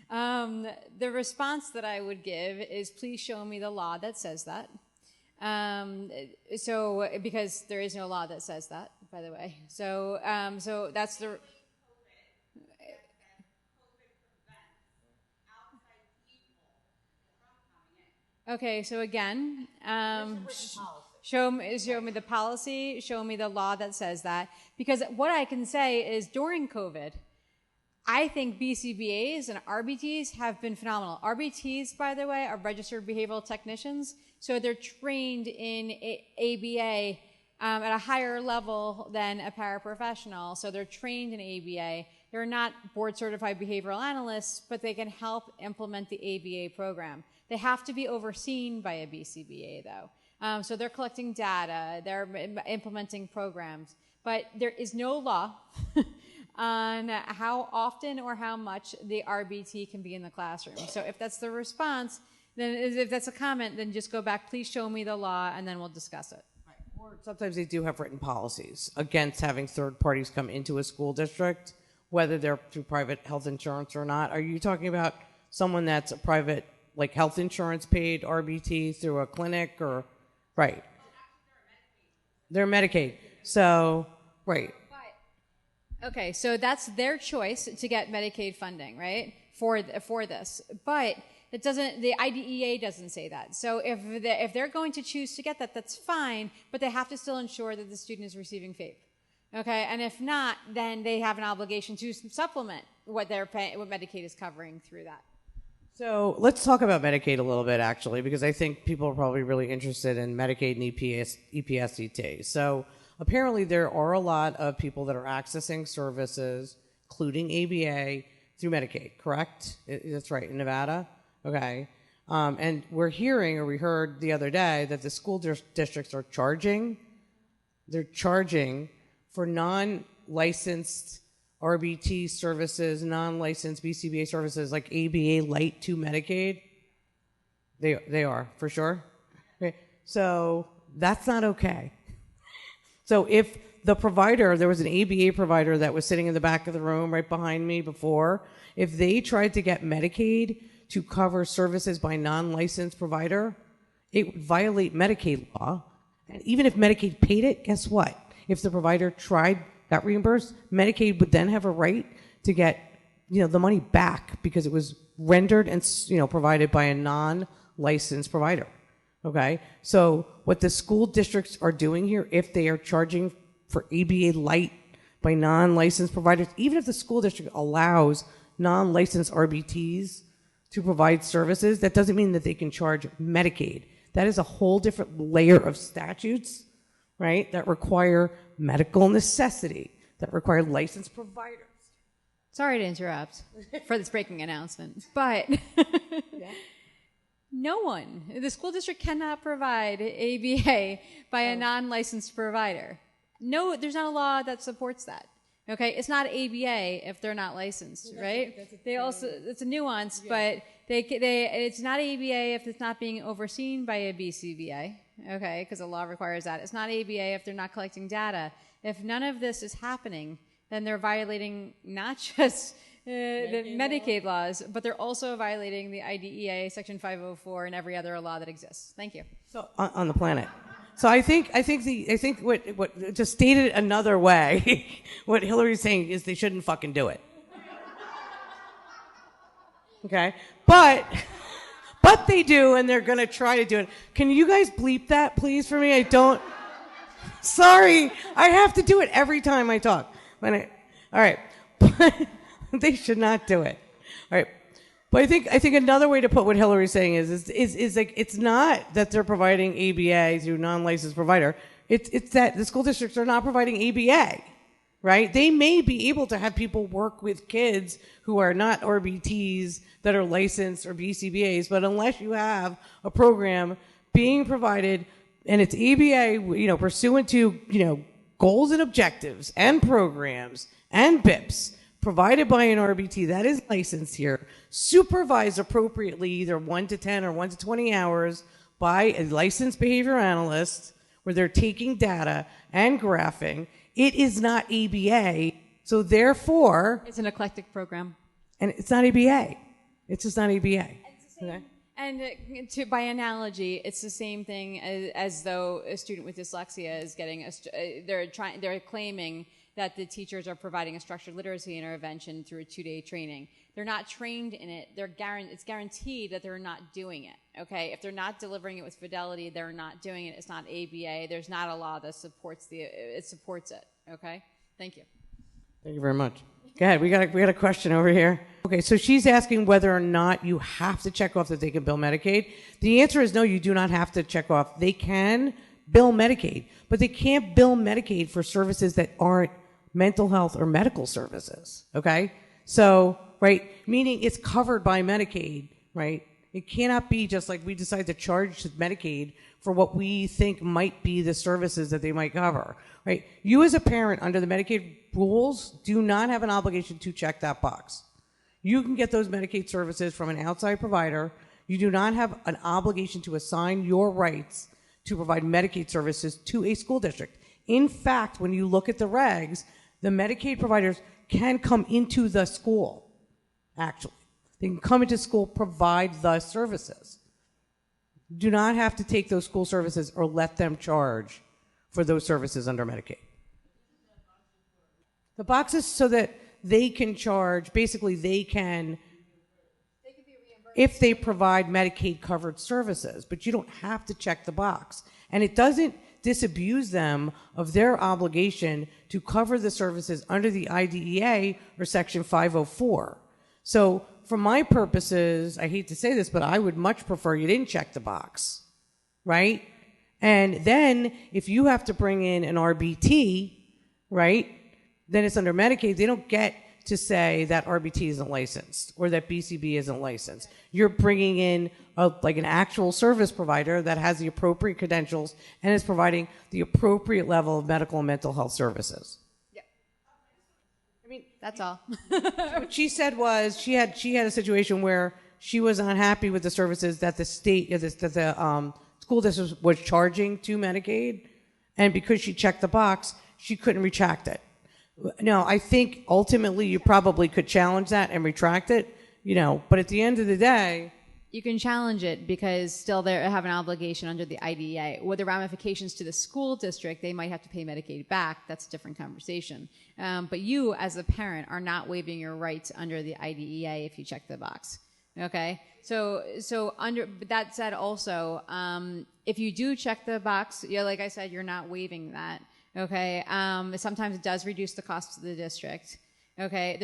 The response that I would give is, please show me the law that says that. So because there is no law that says that, by the way. So that's the. Okay, so again, show me the policy, show me the law that says that. Because what I can say is, during COVID, I think BCBAs and RBTs have been phenomenal. RBTs, by the way, are registered behavioral technicians, so they're trained in ABA at a higher level than a paraprofessional. So they're trained in ABA. They're not board certified behavioral analysts, but they can help implement the ABA program. They have to be overseen by a BCBA, though. So they're collecting data, they're implementing programs, but there is no law on how often or how much the RBT can be in the classroom. So if that's the response, then if that's a comment, then just go back, please show me the law, and then we'll discuss it. Right. Or sometimes they do have written policies against having third parties come into a school district, whether they're through private health insurance or not. Are you talking about someone that's a private, like health insurance paid RBT through a clinic, or, right? They're Medicaid. So, right. Okay, so that's their choice to get Medicaid funding, right? For this, but it doesn't. The IDEA doesn't say that. So if they're going to choose to get that, that's fine. But they have to still ensure that the student is receiving FAPE. Okay, and if not, then they have an obligation to supplement what they're paying, what Medicaid is covering through that. So let's talk about Medicaid a little bit, actually, because I think people are probably really interested in Medicaid and EPSDT. So apparently there are a lot of people that are accessing services, including ABA, through Medicaid, correct? That's right, in Nevada? Okay. And we heard the other day that the school districts are charging for non-licensed RBT services, non-licensed BCBA services like ABA Light to Medicaid. They are, for sure. Okay. So that's not okay. So if there was an ABA provider that was sitting in the back of the room right behind me before, if they tried to get Medicaid to cover services by non-licensed provider, it would violate Medicaid law. And even if Medicaid paid it, guess what? If the provider got reimbursed, Medicaid would then have a right to get, the money back because it was rendered and, provided by a non-licensed provider. Okay? So what the school districts are doing here, if they are charging for ABA Light by non-licensed providers, even if the school district allows non-licensed RBTs to provide services, that doesn't mean that they can charge Medicaid. That is a whole different layer of statutes, right, that require medical necessity, that require licensed providers. Sorry to interrupt for this breaking announcement, but no one, the school district cannot provide ABA by a non-licensed provider. No, there's not a law that supports that. Okay, it's not ABA if they're not licensed, right? It's a nuance, but it's not ABA if it's not being overseen by a BCBA, okay, because the law requires that. It's not ABA if they're not collecting data. If none of this is happening, then they're violating not just the Medicaid laws, but they're also violating the IDEA, Section 504, and every other law that exists. Thank you. So on the planet. So I think what just stated another way, what Hillary's saying is they shouldn't fucking do it. Okay? But they do, and they're going to try to do it. Can you guys bleep that, please, for me? Sorry, I have to do it every time I talk. All right. But they should not do it. All right. But I think another way to put what Hillary's saying is like, it's not that they're providing ABA through non-licensed provider. It's that the school districts are not providing ABA, right? They may be able to have people work with kids who are not RBTs that are licensed or BCBAs, but unless you have a program being provided and it's ABA, pursuant to, goals and objectives and programs and BIPs provided by an RBT that is licensed here, supervised appropriately either 1 to 10 or 1 to 20 hours by a licensed behavior analyst where they're taking data and graphing. It is not ABA, so therefore... It's an eclectic program. And it's not ABA. It's just not ABA. Okay? And by analogy, it's the same thing as though a student with dyslexia is getting they're claiming that the teachers are providing a structured literacy intervention through a 2-day training. They're not trained in it. It's guaranteed that they're not doing it. Okay, if they're not delivering it with fidelity, they're not doing it. It's not ABA. There's not a law that supports it. Okay, thank you. Thank you very much. Go ahead. We got a question over here. Okay, so she's asking whether or not you have to check off that they can bill Medicaid. The answer is no, you do not have to check off. They can bill Medicaid, but they can't bill Medicaid for services that aren't mental health or medical services. Okay? So, right, meaning it's covered by Medicaid, right? It cannot be just like we decide to charge Medicaid for what we think might be the services that they might cover, right? You as a parent under the Medicaid rules do not have an obligation to check that box. You can get those Medicaid services from an outside provider. You do not have an obligation to assign your rights to provide Medicaid services to a school district. In fact, when you look at the regs, the Medicaid providers can come into the school, actually. They can come into school, provide the services. Do not have to take those school services or let them charge for those services under Medicaid. The box is so that they can charge, basically they can if they provide Medicaid covered services, but you don't have to check the box. And it doesn't disabuse them of their obligation to cover the services under the IDEA or Section 504. So for my purposes, I hate to say this, but I would much prefer you didn't check the box, right? And then if you have to bring in an RBT, right, then it's under Medicaid. They don't get to say that RBT isn't licensed or that BCB isn't licensed. You're bringing in like an actual service provider that has the appropriate credentials and is providing the appropriate level of medical and mental health services. Yeah. I mean, that's all. What she said was she had a situation where she was unhappy with the services that the state, that the school district was charging to Medicaid, and because she checked the box, she couldn't retract it. No, I think ultimately you probably could challenge that and retract it, but at the end of the day... You can challenge it because still they have an obligation under the IDEA. With the ramifications to the school district, they might have to pay Medicaid back. That's a different conversation. But you, as a parent, are not waiving your rights under the IDEA if you check the box. Okay? So but that said also, if you do check the box, like I said, you're not waiving that. Okay, sometimes it does reduce the cost to the district. Okay,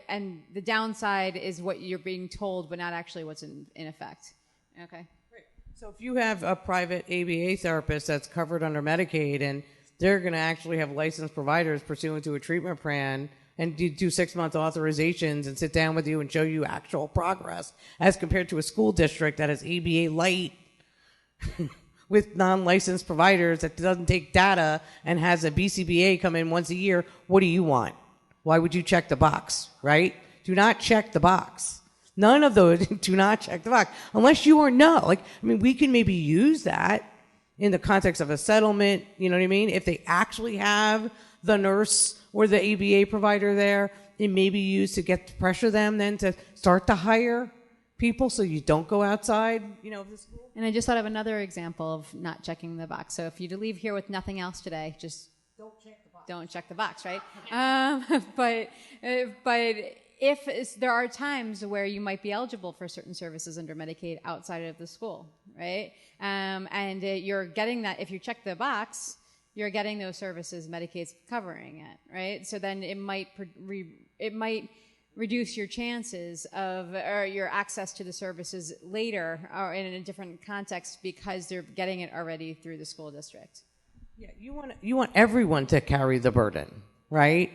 and the downside is what you're being told, but not actually what's in effect. Okay. Great. So if you have a private ABA therapist that's covered under Medicaid, and they're going to actually have licensed providers pursuant to a treatment plan, and do 6-month authorizations and sit down with you and show you actual progress, as compared to a school district that is ABA light. With non-licensed providers that doesn't take data and has a BCBA come in once a year, what do you want? Why would you check the box, right? Do not check the box. None of those do not check the box. Unless you know. We can maybe use that in the context of a settlement, you know what I mean? If they actually have the nurse or the ABA provider there, it may be used to pressure them then to start to hire people so you don't go outside, of the school. And I just thought of another example of not checking the box. So if you leave here with nothing else today, just don't check the box, right? But if there are times where you might be eligible for certain services under Medicaid outside of the school, right? And you're getting that, if you check the box, you're getting those services, Medicaid's covering it, right? So then it might reduce your chances or your access to the services later or in a different context because they're getting it already through the school district. Yeah, you want everyone to carry the burden, right?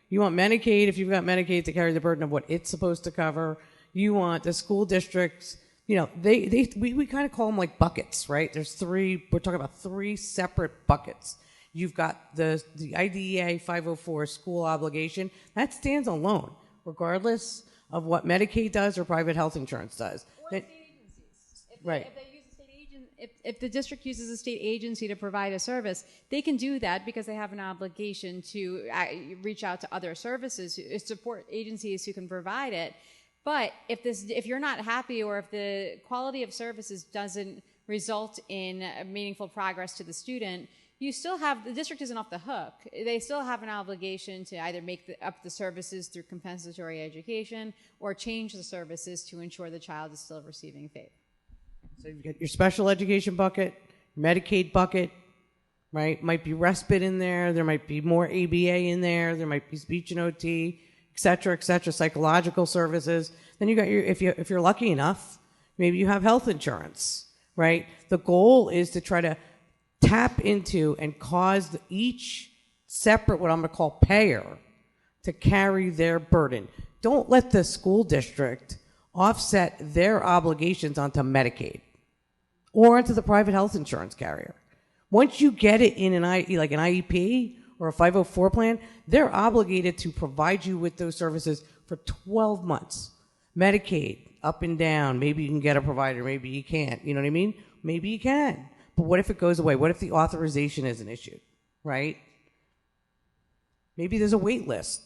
You want Medicaid, if you've got Medicaid, to carry the burden of what it's supposed to cover. You want the school districts, we kind of call them like buckets, right? We're talking about 3 separate buckets. You've got the IDEA 504 school obligation. That stands alone, regardless of what Medicaid does or private health insurance does. Or That, state agencies. right. If they use a state agent, if the district uses a state agency to provide a service, they can do that because they have an obligation to reach out to other services, support agencies who can provide it. But if you're not happy, or if the quality of services doesn't result in meaningful progress to the student, you still have, the district isn't off the hook. They still have an obligation to either make up the services through compensatory education or change the services to ensure the child is still receiving FAPE. So you've got your special education bucket, Medicaid bucket, right? Might be respite in there. There might be more ABA in there. There might be speech and OT, et cetera, psychological services. Then you got your, if you're lucky enough, maybe you have health insurance, right? The goal is to try to tap into and cause each separate, what I'm going to call payer, to carry their burden. Don't let the school district offset their obligations onto Medicaid or onto the private health insurance carrier. Once you get it in like an IEP or a 504 plan, they're obligated to provide you with those services for 12 months. Medicaid, up and down. Maybe you can get a provider, maybe you can't. You know what I mean? Maybe you can. But what if it goes away? What if the authorization isn't issued, right? Maybe there's a wait list.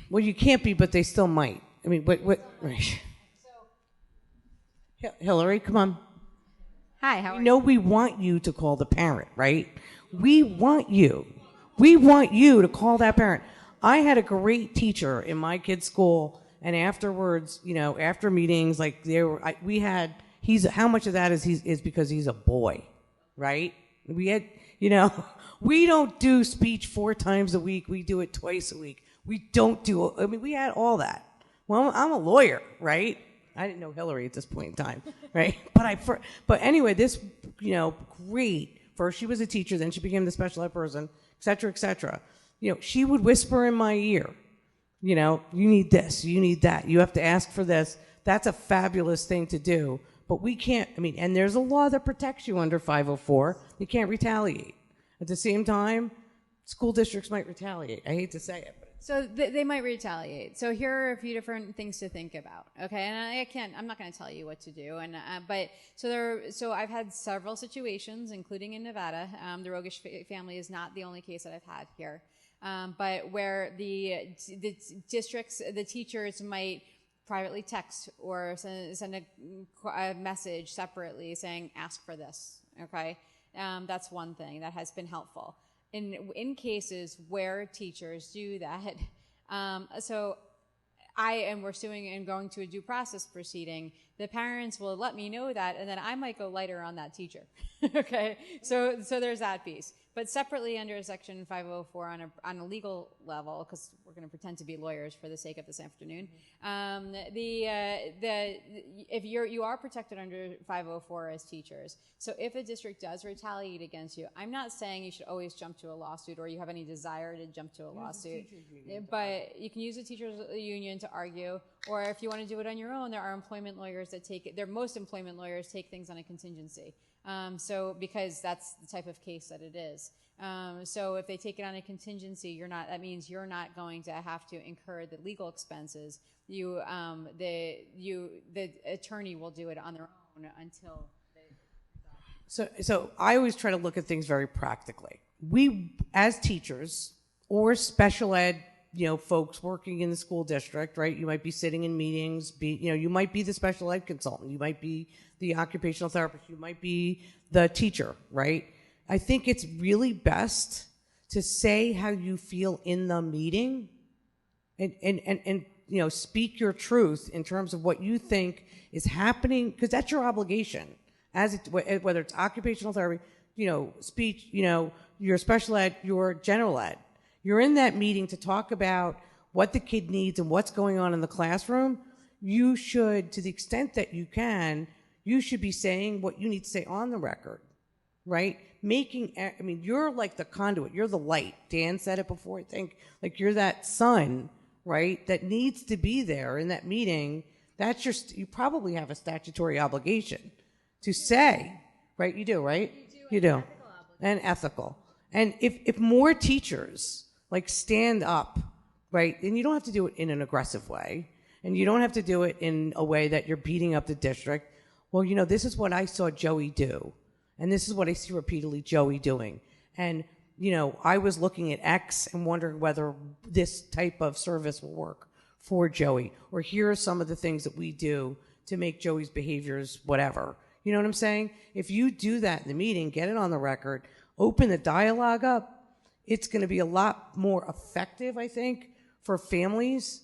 Well, you can't be, but they still might. I mean, right. Hillary, come on. Hi, how are you? We know we want you to call the parent, right? We want you. We want you to call that parent. I had a great teacher in my kid's school, and afterwards, after meetings, like how much of that is because he's a boy, right? We had, we don't do speech 4 times a week. We do it twice a week. We had all that. Well, I'm a lawyer, right? I didn't know Hillary at this point in time, right? But anyway, this, great. First she was a teacher, then she became the special ed person, et cetera, et cetera. She would whisper in my ear, you need this, you need that, you have to ask for this. That's a fabulous thing to do. But we can't, and there's a law that protects you under 504. You can't retaliate. At the same time, school districts might retaliate. I hate to say it, but so they might retaliate. So here are a few different things to think about. Okay, and I'm not going to tell you what to do. And so I've had several situations, including in Nevada. The Rogish family is not the only case that I've had here, but where the districts, the teachers might privately text or send a message separately saying, "Ask for this." Okay, that's one thing that has been helpful. In cases where teachers do that, we're suing and going to a due process proceeding, the parents will let me know that, and then I might go lighter on that teacher. Okay, so there's that piece. But separately under Section 504 on a legal level, because we're going to pretend to be lawyers for the sake of this afternoon, if you are protected under 504 as teachers. So if a district does retaliate against you, I'm not saying you should always jump to a lawsuit or you have any desire to jump to a lawsuit, but you can use a teachers union to argue, or if you want to do it on your own, there are employment lawyers that take it. Most employment lawyers take things on a contingency. Because that's the type of case that it is. So if they take it on a contingency, that means you're not going to have to incur the legal expenses. The attorney will do it on their own until they. So I always try to look at things very practically. We, as teachers or special ed, folks working in the school district, right? You might be sitting in meetings, you might be the special ed consultant, you might be the occupational therapist, you might be the teacher, right? I think it's really best to say how you feel in the meeting and speak your truth in terms of what you think is happening, because that's your obligation, whether it's occupational therapy, speech, your special ed, your general ed. You're in that meeting to talk about what the kid needs and what's going on in the classroom. You should, to the extent that you can, you should be saying what you need to say on the record, right? You're like the conduit. You're the light. Dan said it before, I think. Like, you're that sun, right, that needs to be there in that meeting. You probably have a statutory obligation to say, right? You do, right? You do. And ethical. And if more teachers like stand up, right, and you don't have to do it in an aggressive way, and you don't have to do it in a way that you're beating up the district. Well, this is what I saw Joey do, and this is what I see repeatedly Joey doing. And, I was looking at X and wondering whether this type of service will work for Joey, or here are some of the things that we do to make Joey's behaviors whatever. You know what I'm saying? If you do that in the meeting, get it on the record, open the dialogue up, it's going to be a lot more effective, I think, for families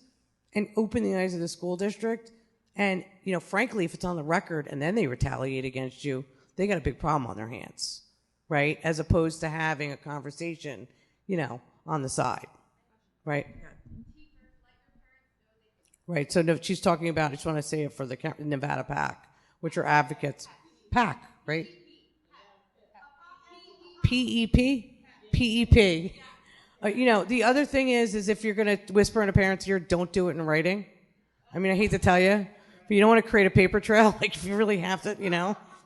and open the eyes of the school district. And, frankly, if it's on the record and then they retaliate against you, they got a big problem on their hands, right? As opposed to having a conversation, on the side, right? Right. So no, she's talking about, I just want to say it for the Nevada PAC, which are advocates. PAC, right? PEP? PEP. The other thing is if you're going to whisper in a parent's ear, don't do it in writing. I mean, I hate to tell you, but you don't want to create a paper trail. Like, if you really have to,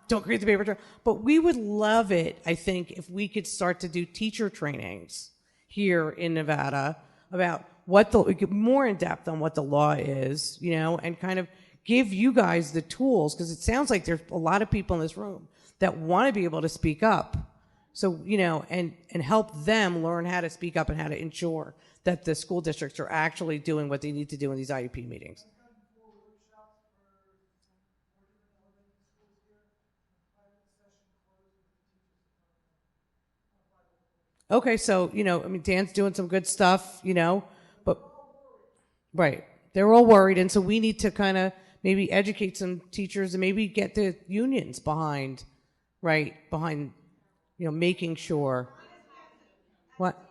don't create the paper trail. But we would love it, I think, if we could start to do teacher trainings here in Nevada about more in depth on what the law is, and kind of give you guys the tools, because it sounds like there's a lot of people in this room that want to be able to speak up. So, and help them learn how to speak up and how to ensure that the school districts are actually doing what they need to do in these IEP meetings. Okay, so, Dan's doing some good stuff, but, right, they're all worried, and so we need to kind of maybe educate some teachers and maybe get the unions behind, making sure. What?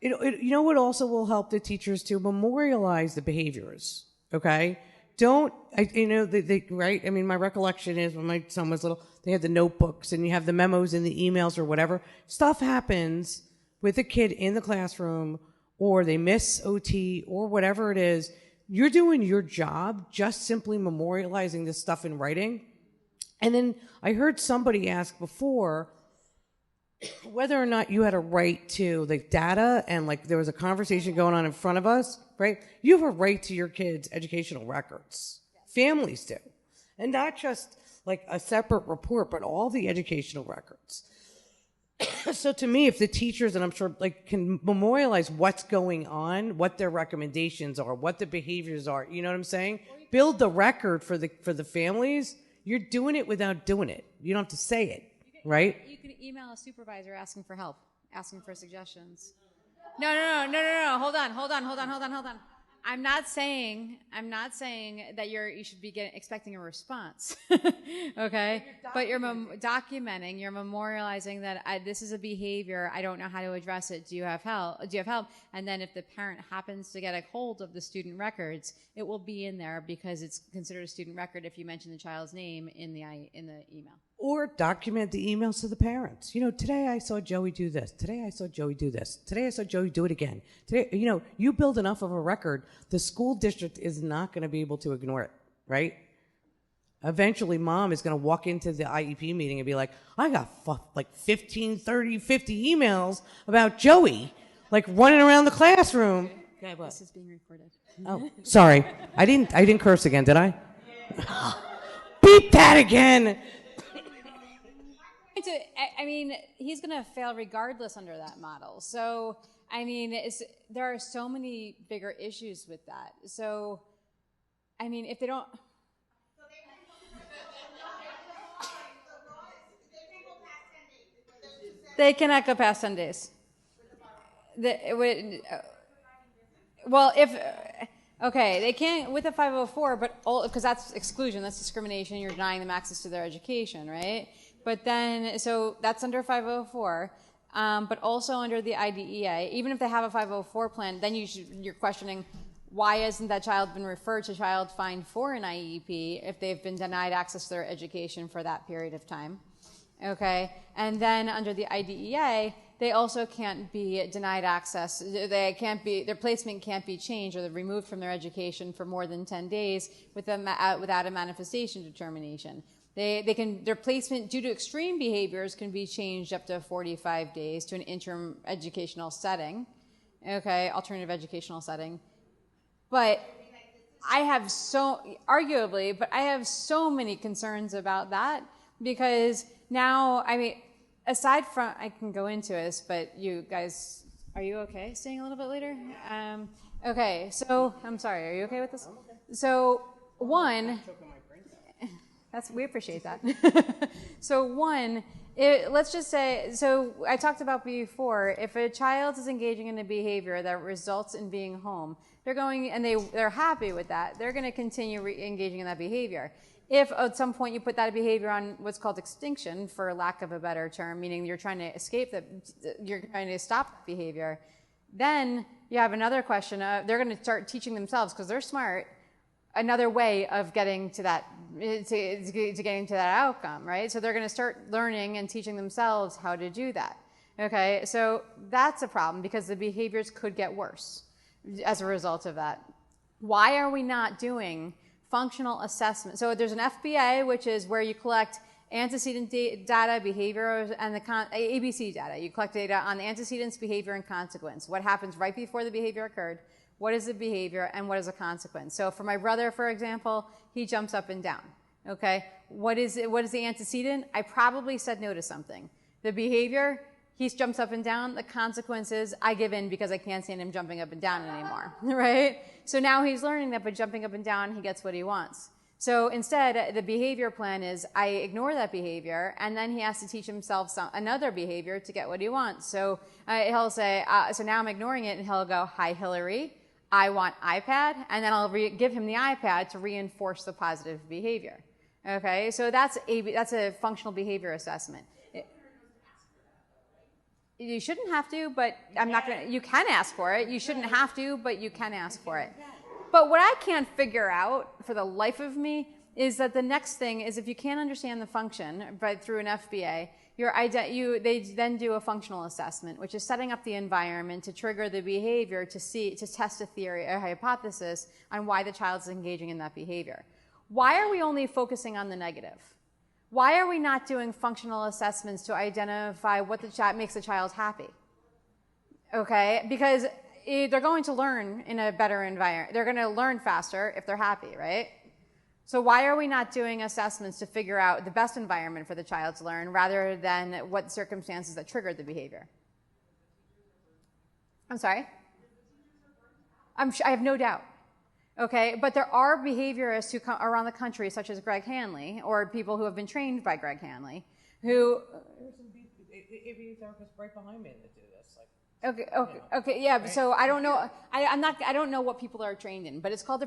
What also will help the teachers to memorialize the behaviors, okay? Right? I mean, my recollection is when my son was little, they had the notebooks and you have the memos and the emails or whatever. Stuff happens with a kid in the classroom, or they miss OT or whatever it is. You're doing your job, just simply memorializing this stuff in writing. And then I heard somebody ask before whether or not you had a right to data, and there was a conversation going on in front of us, right? You have a right to your kids' educational records. Families do. And not just a separate report, but all the educational records. So to me, if the teachers, and I'm sure can memorialize what's going on, what their recommendations are, what the behaviors are, you know what I'm saying? Build the record for the families. You're doing it without doing it. You don't have to say it. Right? You could email a supervisor asking for help, asking for suggestions. No. Hold on. I'm not saying that you should be expecting a response. Okay? But you're documenting, you're memorializing that this is a behavior, I don't know how to address it. Do you have help? And then if the parent happens to get a hold of the student records, it will be in there because it's considered a student record if you mention the child's name in the email. Or document the emails to the parents. Today I saw Joey do this. Today I saw Joey do this. Today I saw Joey do it again. Today, you build enough of a record, the school district is not going to be able to ignore it, right? Eventually, mom is going to walk into the IEP meeting and be like, I got 15, 30, 50 emails about Joey, running around the classroom. Okay, this is being recorded. Oh, sorry. I didn't curse again, did I? Beep that again. He's going to fail regardless under that model. So, there are so many bigger issues with that. So, if they don't... They cannot go past 10 days. They can't with a 504, but because that's exclusion, that's discrimination. You're denying them access to their education, right? But then, so that's under 504, but also under the IDEA. Even if they have a 504 plan, then you're questioning why hasn't that child been referred to child find for an IEP if they've been denied access to their education for that period of time. Okay, and then under the IDEA, they also can't be denied access. Their placement can't be changed or removed from their education for more than 10 days without a manifestation determination. Their placement due to extreme behaviors can be changed up to 45 days to an interim educational setting, okay, alternative educational setting. But I have so many concerns about that, because now, I mean, aside from, I can go into this, but you guys, are you okay staying a little bit later? Okay, so, I'm sorry, are you okay with this? So, one, we appreciate that. So one, let's just say, so I talked about before, if a child is engaging in a behavior that results in being home, they're happy with that, they're going to continue engaging in that behavior. If at some point you put that behavior on what's called extinction, for lack of a better term, meaning you're trying to you're trying to stop that behavior, then you have another question of, they're going to start teaching themselves, because they're smart, another way of getting to that, getting to that outcome, right? So they're going to start learning and teaching themselves how to do that. Okay, so that's a problem, because the behaviors could get worse as a result of that. Why are we not doing functional assessment? So there's an FBA, which is where you collect antecedent data, behavior, and the ABC data. You collect data on the antecedents, behavior, and consequence. What happens right before the behavior occurred? What is the behavior, and what is the consequence? So for my brother, for example, he jumps up and down. Okay, what is the antecedent? I probably said no to something. The behavior, he jumps up and down. The consequence is I give in because I can't stand him jumping up and down anymore, right? So now he's learning that by jumping up and down, he gets what he wants. So instead, the behavior plan is I ignore that behavior, and then he has to teach himself another behavior to get what he wants. So he'll say, so now I'm ignoring it, and he'll go, hi, Hillary, I want iPad, and then I'll give him the iPad to reinforce the positive behavior. Okay, so that's a functional behavior assessment. You shouldn't have to, but you can ask for it. You shouldn't have to, but you can ask for it. But what I can't figure out for the life of me is that the next thing is, if you can't understand the function through an FBA, they then do a functional assessment, which is setting up the environment to trigger the behavior to test a theory or hypothesis on why the child is engaging in that behavior. Why are we only focusing on the negative? Why are we not doing functional assessments to identify what makes the child happy? Okay, because they're going to learn in a better environment. They're going to learn faster if they're happy, right? So why are we not doing assessments to figure out the best environment for the child to learn, rather than what circumstances that triggered the behavior? I'm sorry? I have no doubt. Okay, but there are behaviorists who come around the country, such as Greg Hanley, or people who have been trained by Greg Hanley, who... There's some ABA therapists right behind me that do this. Okay, yeah. Right? So I don't know. I don't know what people are trained in, but it's called the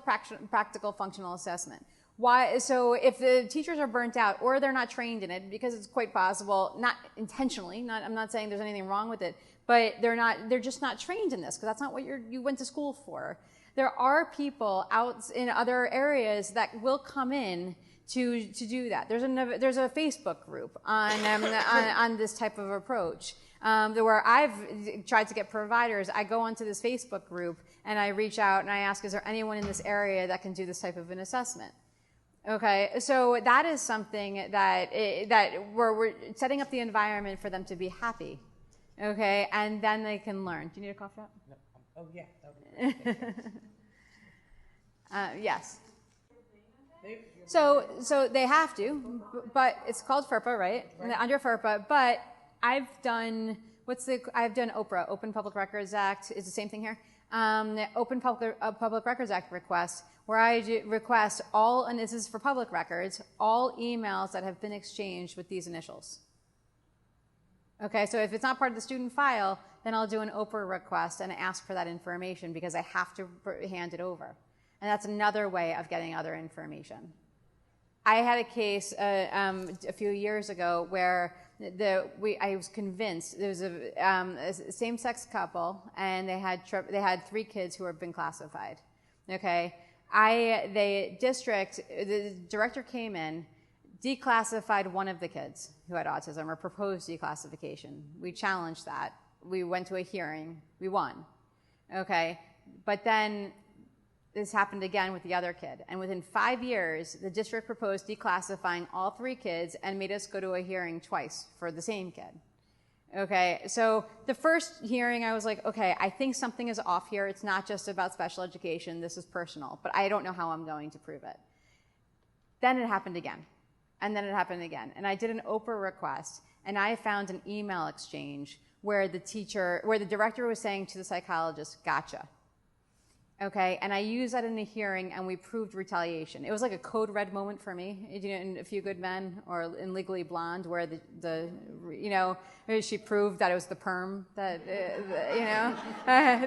practical functional assessment. Why? So if the teachers are burnt out, or they're not trained in it, because it's quite possible, not intentionally. I'm not saying there's anything wrong with it, but they're just not trained in this, because that's not what you went to school for. There are people out in other areas that will come in to do that. There's a Facebook group on this type of approach. Where I've tried to get providers, I go onto this Facebook group and I reach out and I ask, is there anyone in this area that can do this type of an assessment? Okay, so that is something that we're setting up the environment for them to be happy. Okay, and then they can learn. Do you need a cough drop? No. Oh yeah. Yes. So they have to, but it's called FERPA, right? Under FERPA, but I've done OPRA, Open Public Records Act, is the same thing here. Open Public Records Act request, where I request all, and this is for public records, all emails that have been exchanged with these initials. Okay, so if it's not part of the student file, then I'll do an OPRA request and ask for that information, because I have to hand it over. And that's another way of getting other information. I had a case a few years ago where I was convinced there was a same-sex couple, and they had 3 kids who had been classified. Okay, the director came in, declassified one of the kids who had autism, or proposed declassification. We challenged that. We went to a hearing. We won. Okay, but then this happened again with the other kid. And within 5 years, the district proposed declassifying all 3 kids and made us go to a hearing twice for the same kid. Okay, so the first hearing, I was like, okay, I think something is off here. It's not just about special education. This is personal, but I don't know how I'm going to prove it. Then it happened again, and then it happened again. And I did an Oprah request, and I found an email exchange where the director was saying to the psychologist, gotcha. Okay, and I used that in a hearing, and we proved retaliation. It was like a code red moment for me, in A Few Good Men or in Legally Blonde, where she proved that it was the perm that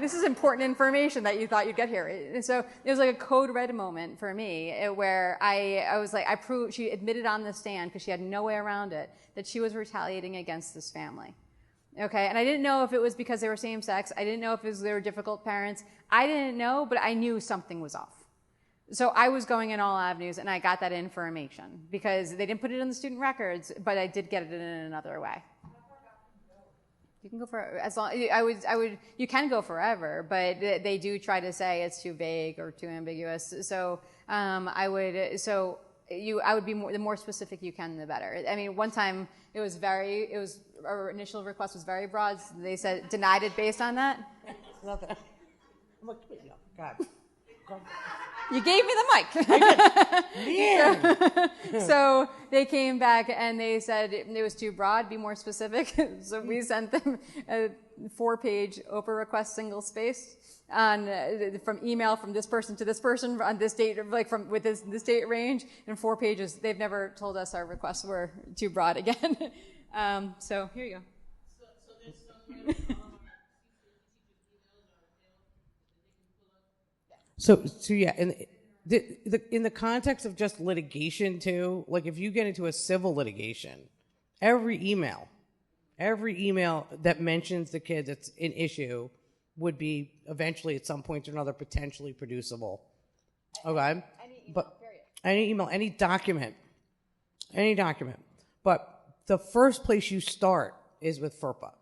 this is important information that you thought you'd get here. So it was like a code red moment for me, where I was like, I proved, she admitted on the stand, because she had no way around it, that she was retaliating against this family. Okay, and I didn't know if it was because they were same sex. I didn't know if they were difficult parents. I didn't know, but I knew something was off. So I was going in all avenues, and I got that information because they didn't put it in the student records, but I did get it in another way. You can go for as long. You can go forever, but they do try to say it's too vague or too ambiguous. So I would be the more specific you can, the better. I mean, one time our initial request was very broad. So they said denied it based on that. Nothing. I'm like, God. You gave me the mic. Yeah. So they came back and they said it was too broad, be more specific. So we sent them a 4-page Oprah request, single space, from email from this person to this person on this date, like with this date range, in 4 pages. They've never told us our requests were too broad again. So here you go. So there's some So yeah, in the context of just litigation too, like if you get into a civil litigation, every email that mentions the kid that's an issue would be eventually at some point or another potentially producible. Okay? Any email, any document. But the first place you start is with FERPA.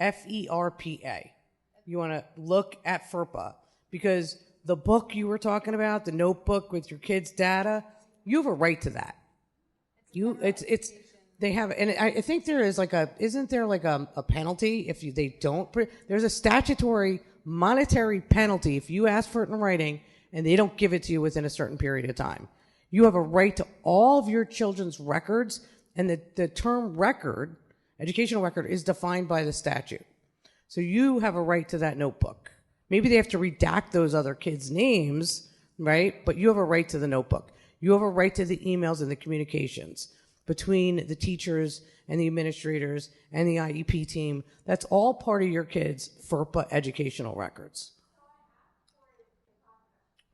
FERPA. You want to look at FERPA because the book you were talking about, the notebook with your kids' data, you have a right to that. They have, and I think there is isn't there a penalty if they don't? There's a statutory monetary penalty if you ask for it in writing and they don't give it to you within a certain period of time. You have a right to all of your children's records, and the term record, educational record, is defined by the statute. So you have a right to that notebook. Maybe they have to redact those other kids' names, right? But you have a right to the notebook. You have a right to the emails and the communications between the teachers and the administrators and the IEP team. That's all part of your kids' FERPA educational records.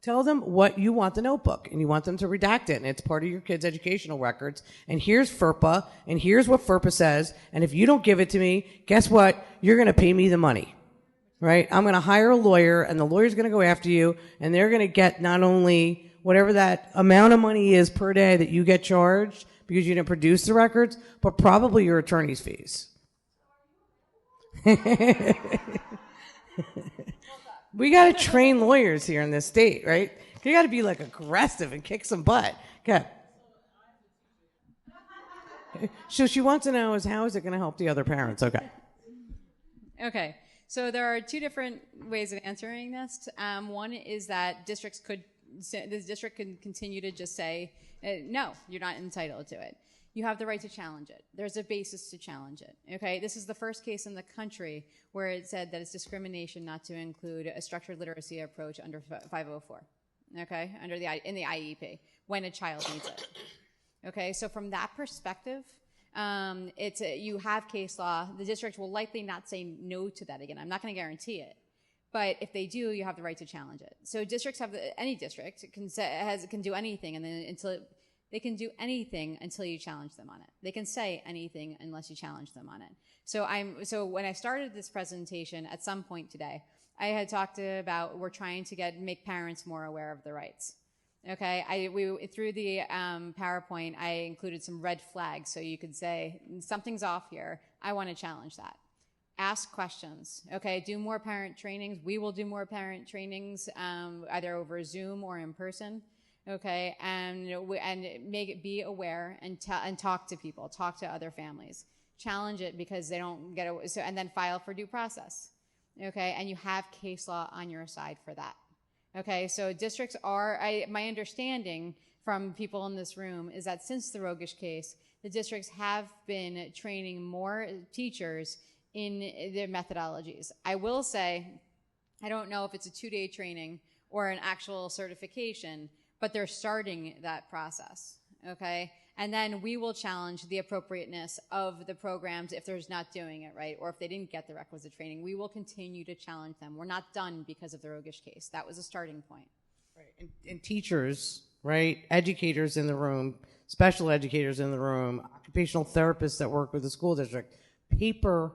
Tell them what you want the notebook, and you want them to redact it, and it's part of your kids' educational records. And here's FERPA, and here's what FERPA says, and if you don't give it to me, guess what? You're going to pay me the money. Right? I'm going to hire a lawyer, and the lawyer's going to go after you, and they're going to get not only whatever that amount of money is per day that you get charged because you didn't produce the records, but probably your attorney's fees. We got to train lawyers here in this state, right? You got to be aggressive and kick some butt. Okay. So she wants to know how is it going to help the other parents? Okay. Okay. So there are 2 different ways of answering this. One is that the district can continue to just say, no, you're not entitled to it. You have the right to challenge it. There's a basis to challenge it. Okay, this is the first case in the country where it said that it's discrimination not to include a structured literacy approach under 504. Okay, in the IEP when a child needs it. Okay, so from that perspective, you have case law. The district will likely not say no to that again. I'm not going to guarantee it, but if they do, you have the right to challenge it. So districts any district can do anything, and then they can do anything until you challenge them on it. They can say anything unless you challenge them on it. So when I started this presentation at some point today, I had talked about we're trying to make parents more aware of their rights. Okay, through the PowerPoint, I included some red flags so you could say something's off here. I want to challenge that. ask questions, okay? Do more parent trainings. We will do more parent trainings, either over Zoom or in person, okay? And make it be aware and talk to people, talk to other families. Challenge it because they don't get it. And then file for due process, okay? And you have case law on your side for that, okay? So districts are, my understanding from people in this room is that since the Rogish case, the districts have been training more teachers in their methodologies. I will say, I don't know if it's a 2-day training or an actual certification, but they're starting that process, okay? And then we will challenge the appropriateness of the programs if they're not doing it right, or if they didn't get the requisite training. We will continue to challenge them. We're not done because of the Rogish case. That was a starting point. Right. And teachers, right, educators in the room, special educators in the room, occupational therapists that work with the school district, paper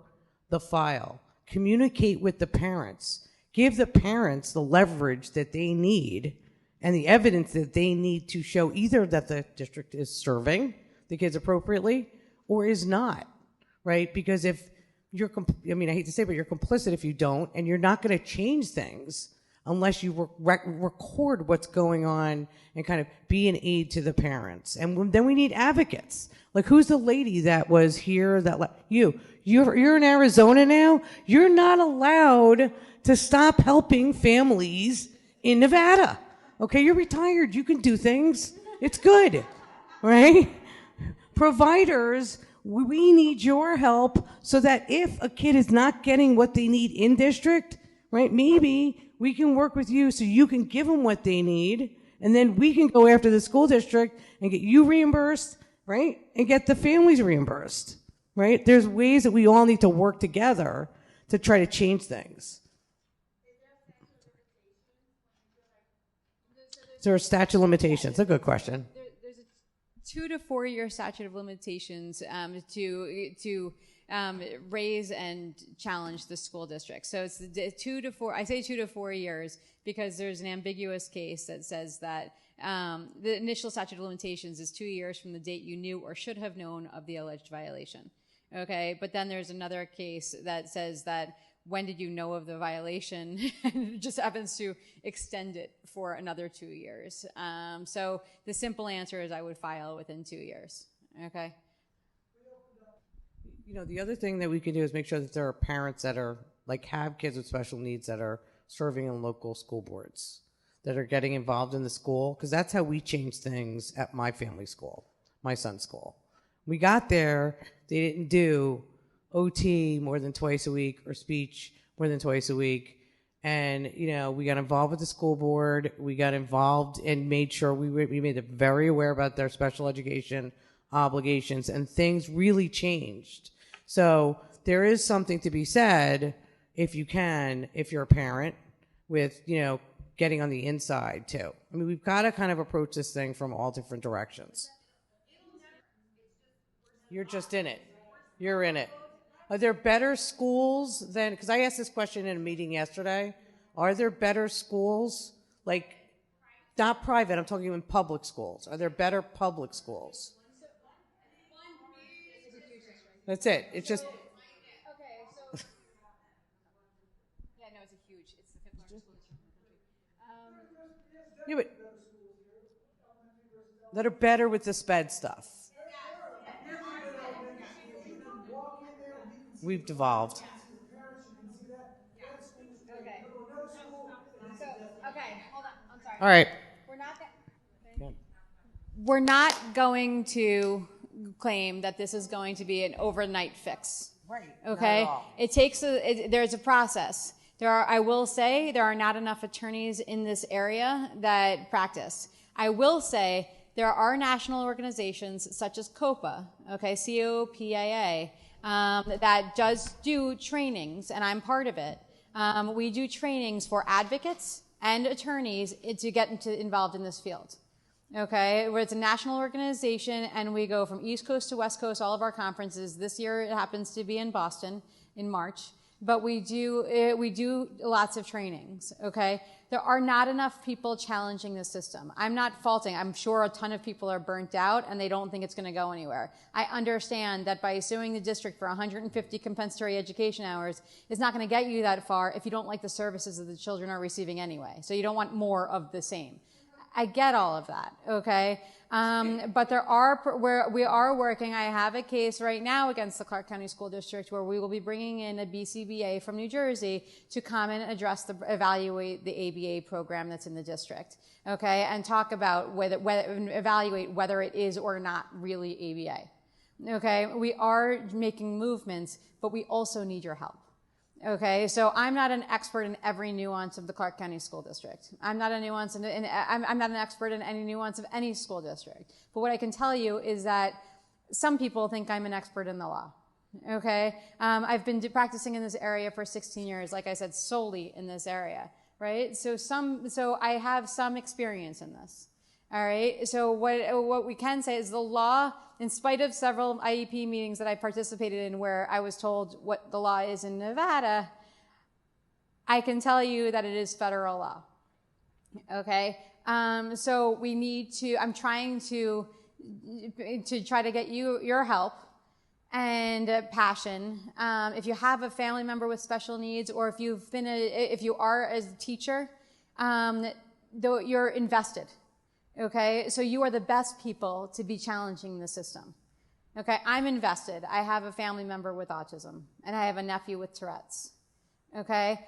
the file, communicate with the parents, give the parents the leverage that they need and the evidence that they need to show either that the district is serving the kids appropriately or is not, right? Because if you're, I mean, I hate to say it, but you're complicit if you don't, and you're not going to change things unless you record what's going on and kind of be an aid to the parents. And then we need advocates. Like, who's the lady that was here that you're in Arizona now? You're not allowed to stop helping families in Nevada. Okay, you're retired. You can do things. It's good, right? Providers, we need your help so that if a kid is not getting what they need in district, right, maybe we can work with you so you can give them what they need, and then we can go after the school district and get you reimbursed, right, and get the families reimbursed, right? There's ways that we all need to work together to try to change things. Is there a statute of limitations? That's a good question. There's a 2 to 4 year statute of limitations to raise and challenge the school district. So it's 2 to 4. I say 2 to 4 years because there's an ambiguous case that says that the initial statute of limitations is 2 years from the date you knew or should have known of the alleged violation. Okay, but then there's another case that says that when did you know of the violation, and it just happens to extend it for another 2 years. So the simple answer is I would file within 2 years. Okay. You know, the other thing that we can do is make sure that there are parents that are, like, have kids with special needs that are serving in local school boards, that are getting involved in the school, because that's how we change things at my family school, my son's school. We got there, they didn't do OT more than twice a week or speech more than twice a week. And, you know, we got involved with the school board. We got involved and made sure we made them very aware about their special education obligations, and things really changed. So there is something to be said, if you're a parent, with, you know, getting on the inside too. I mean, we've got to kind of approach this thing from all different directions. You're just in it. You're in it. Are there better schools than, because I asked this question in a meeting yesterday, are there better schools, like, not private, I'm talking in public schools. Are there better public schools? That's it. It's just. Okay, so. Yeah, no, it's a huge. It's the 5th largest school district in the country. Yeah, but that are better with the sped stuff. We've devolved. Okay. So, okay, hold on. I'm sorry. All right. We're not going to claim that this is going to be an overnight fix. Right. Okay. It takes there's a process. I will say there are not enough attorneys in this area that practice. I will say there are national organizations such as COPA, okay, COPAA, that does do trainings, and I'm part of it. We do trainings for advocates and attorneys to get involved in this field. Okay, where it's a national organization, and we go from East Coast to West Coast, all of our conferences. This year it happens to be in Boston in March. but we do lots of trainings, okay? There are not enough people challenging the system. I'm not faulting. I'm sure a ton of people are burnt out and they don't think it's going to go anywhere. I understand that by suing the district for 150 compensatory education hours is not going to get you that far if you don't like the services that the children are receiving anyway. So you don't want more of the same. I get all of that, okay? But we are working. I have a case right now against the Clark County School District where we will be bringing in a BCBA from New Jersey to come and evaluate the ABA program that's in the district, okay? And talk about evaluate whether it is or not really ABA, okay? We are making movements, but we also need your help. Okay, so I'm not an expert in every nuance of the Clark County School District. I'm not I'm not an expert in any nuance of any school district. But what I can tell you is that some people think I'm an expert in the law. Okay, I've been practicing in this area for 16 years, like I said, solely in this area, right? So I have some experience in this. All right, so what we can say is the law, in spite of several IEP meetings that I participated in where I was told what the law is in Nevada, I can tell you that it is federal law. Okay, so we need to, I'm trying to try to get your help and passion. If you have a family member with special needs, or if you are a teacher, though you're invested. Okay, so you are the best people to be challenging the system. Okay, I'm invested. I have a family member with autism, and I have a nephew with Tourette's. Okay,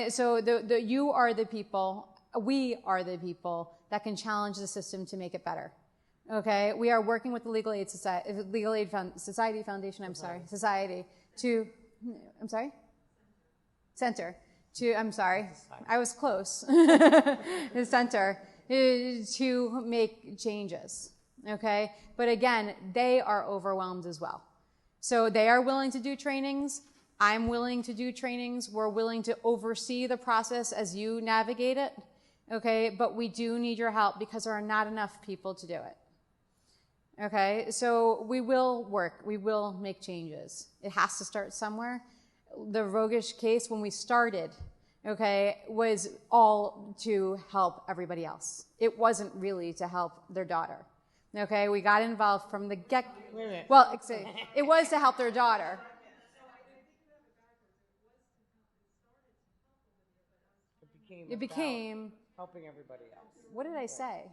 so you are the people, we are the people that can challenge the system to make it better. Okay, we are working with the Legal Aid Society Foundation. Center. I was close. The center. To make changes, okay? But again, they are overwhelmed as well. So they are willing to do trainings. I'm willing to do trainings. We're willing to oversee the process as you navigate it, okay? But we do need your help because there are not enough people to do it, okay? So we will work. We will make changes. It has to start somewhere. The Rogish case, when we started, okay, was all to help everybody else. It wasn't really to help their daughter. Okay, we got involved from the get. Well, it was to help their daughter. It became helping everybody else. What did I say?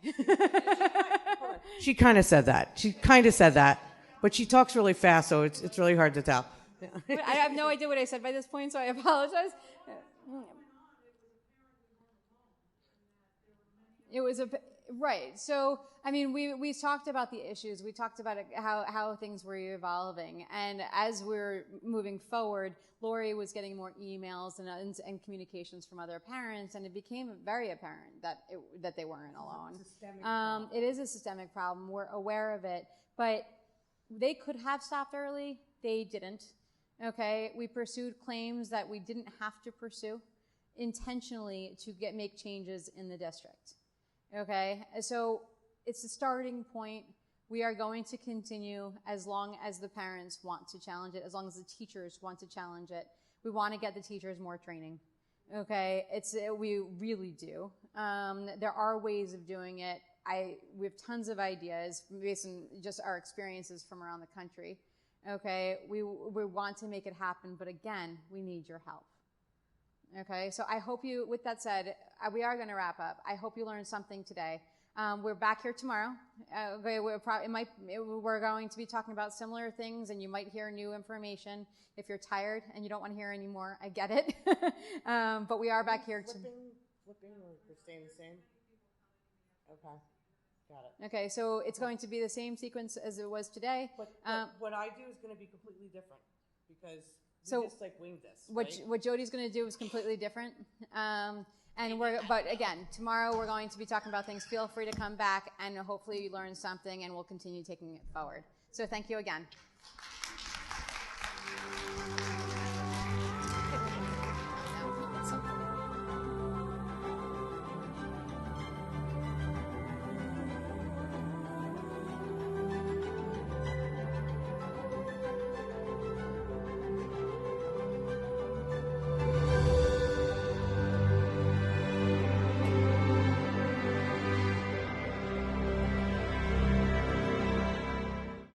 She kind of said that. But she talks really fast, so it's really hard to tell. I have no idea what I said by this point, so I apologize. It was right. So, I mean, we talked about the issues. We talked about how things were evolving. And as we're moving forward, Lori was getting more emails and communications from other parents, and it became very apparent that they weren't alone. It is a systemic problem. We're aware of it. But they could have stopped early. They didn't. Okay? We pursued claims that we didn't have to pursue intentionally to make changes in the district. Okay, so it's a starting point. We are going to continue as long as the parents want to challenge it, as long as the teachers want to challenge it. We want to get the teachers more training. Okay, we really do. There are ways of doing it. We have tons of ideas based on just our experiences from around the country. Okay, we want to make it happen, but again, we need your help. Okay, so I hope you, with that said, we are going to wrap up. I hope you learned something today. We're back here tomorrow. Okay, we're going to be talking about similar things, and you might hear new information. If you're tired and you don't want to hear anymore, I get it. But we are back here. Flipping or staying the same? Okay, got it. Okay, so it's going to be the same sequence as it was today. But what I do is going to be completely different because we just winged this. What Jodi's going to do is completely different. But again, tomorrow we're going to be talking about things. Feel free to come back, and hopefully you learn something, and we'll continue taking it forward. So thank you again.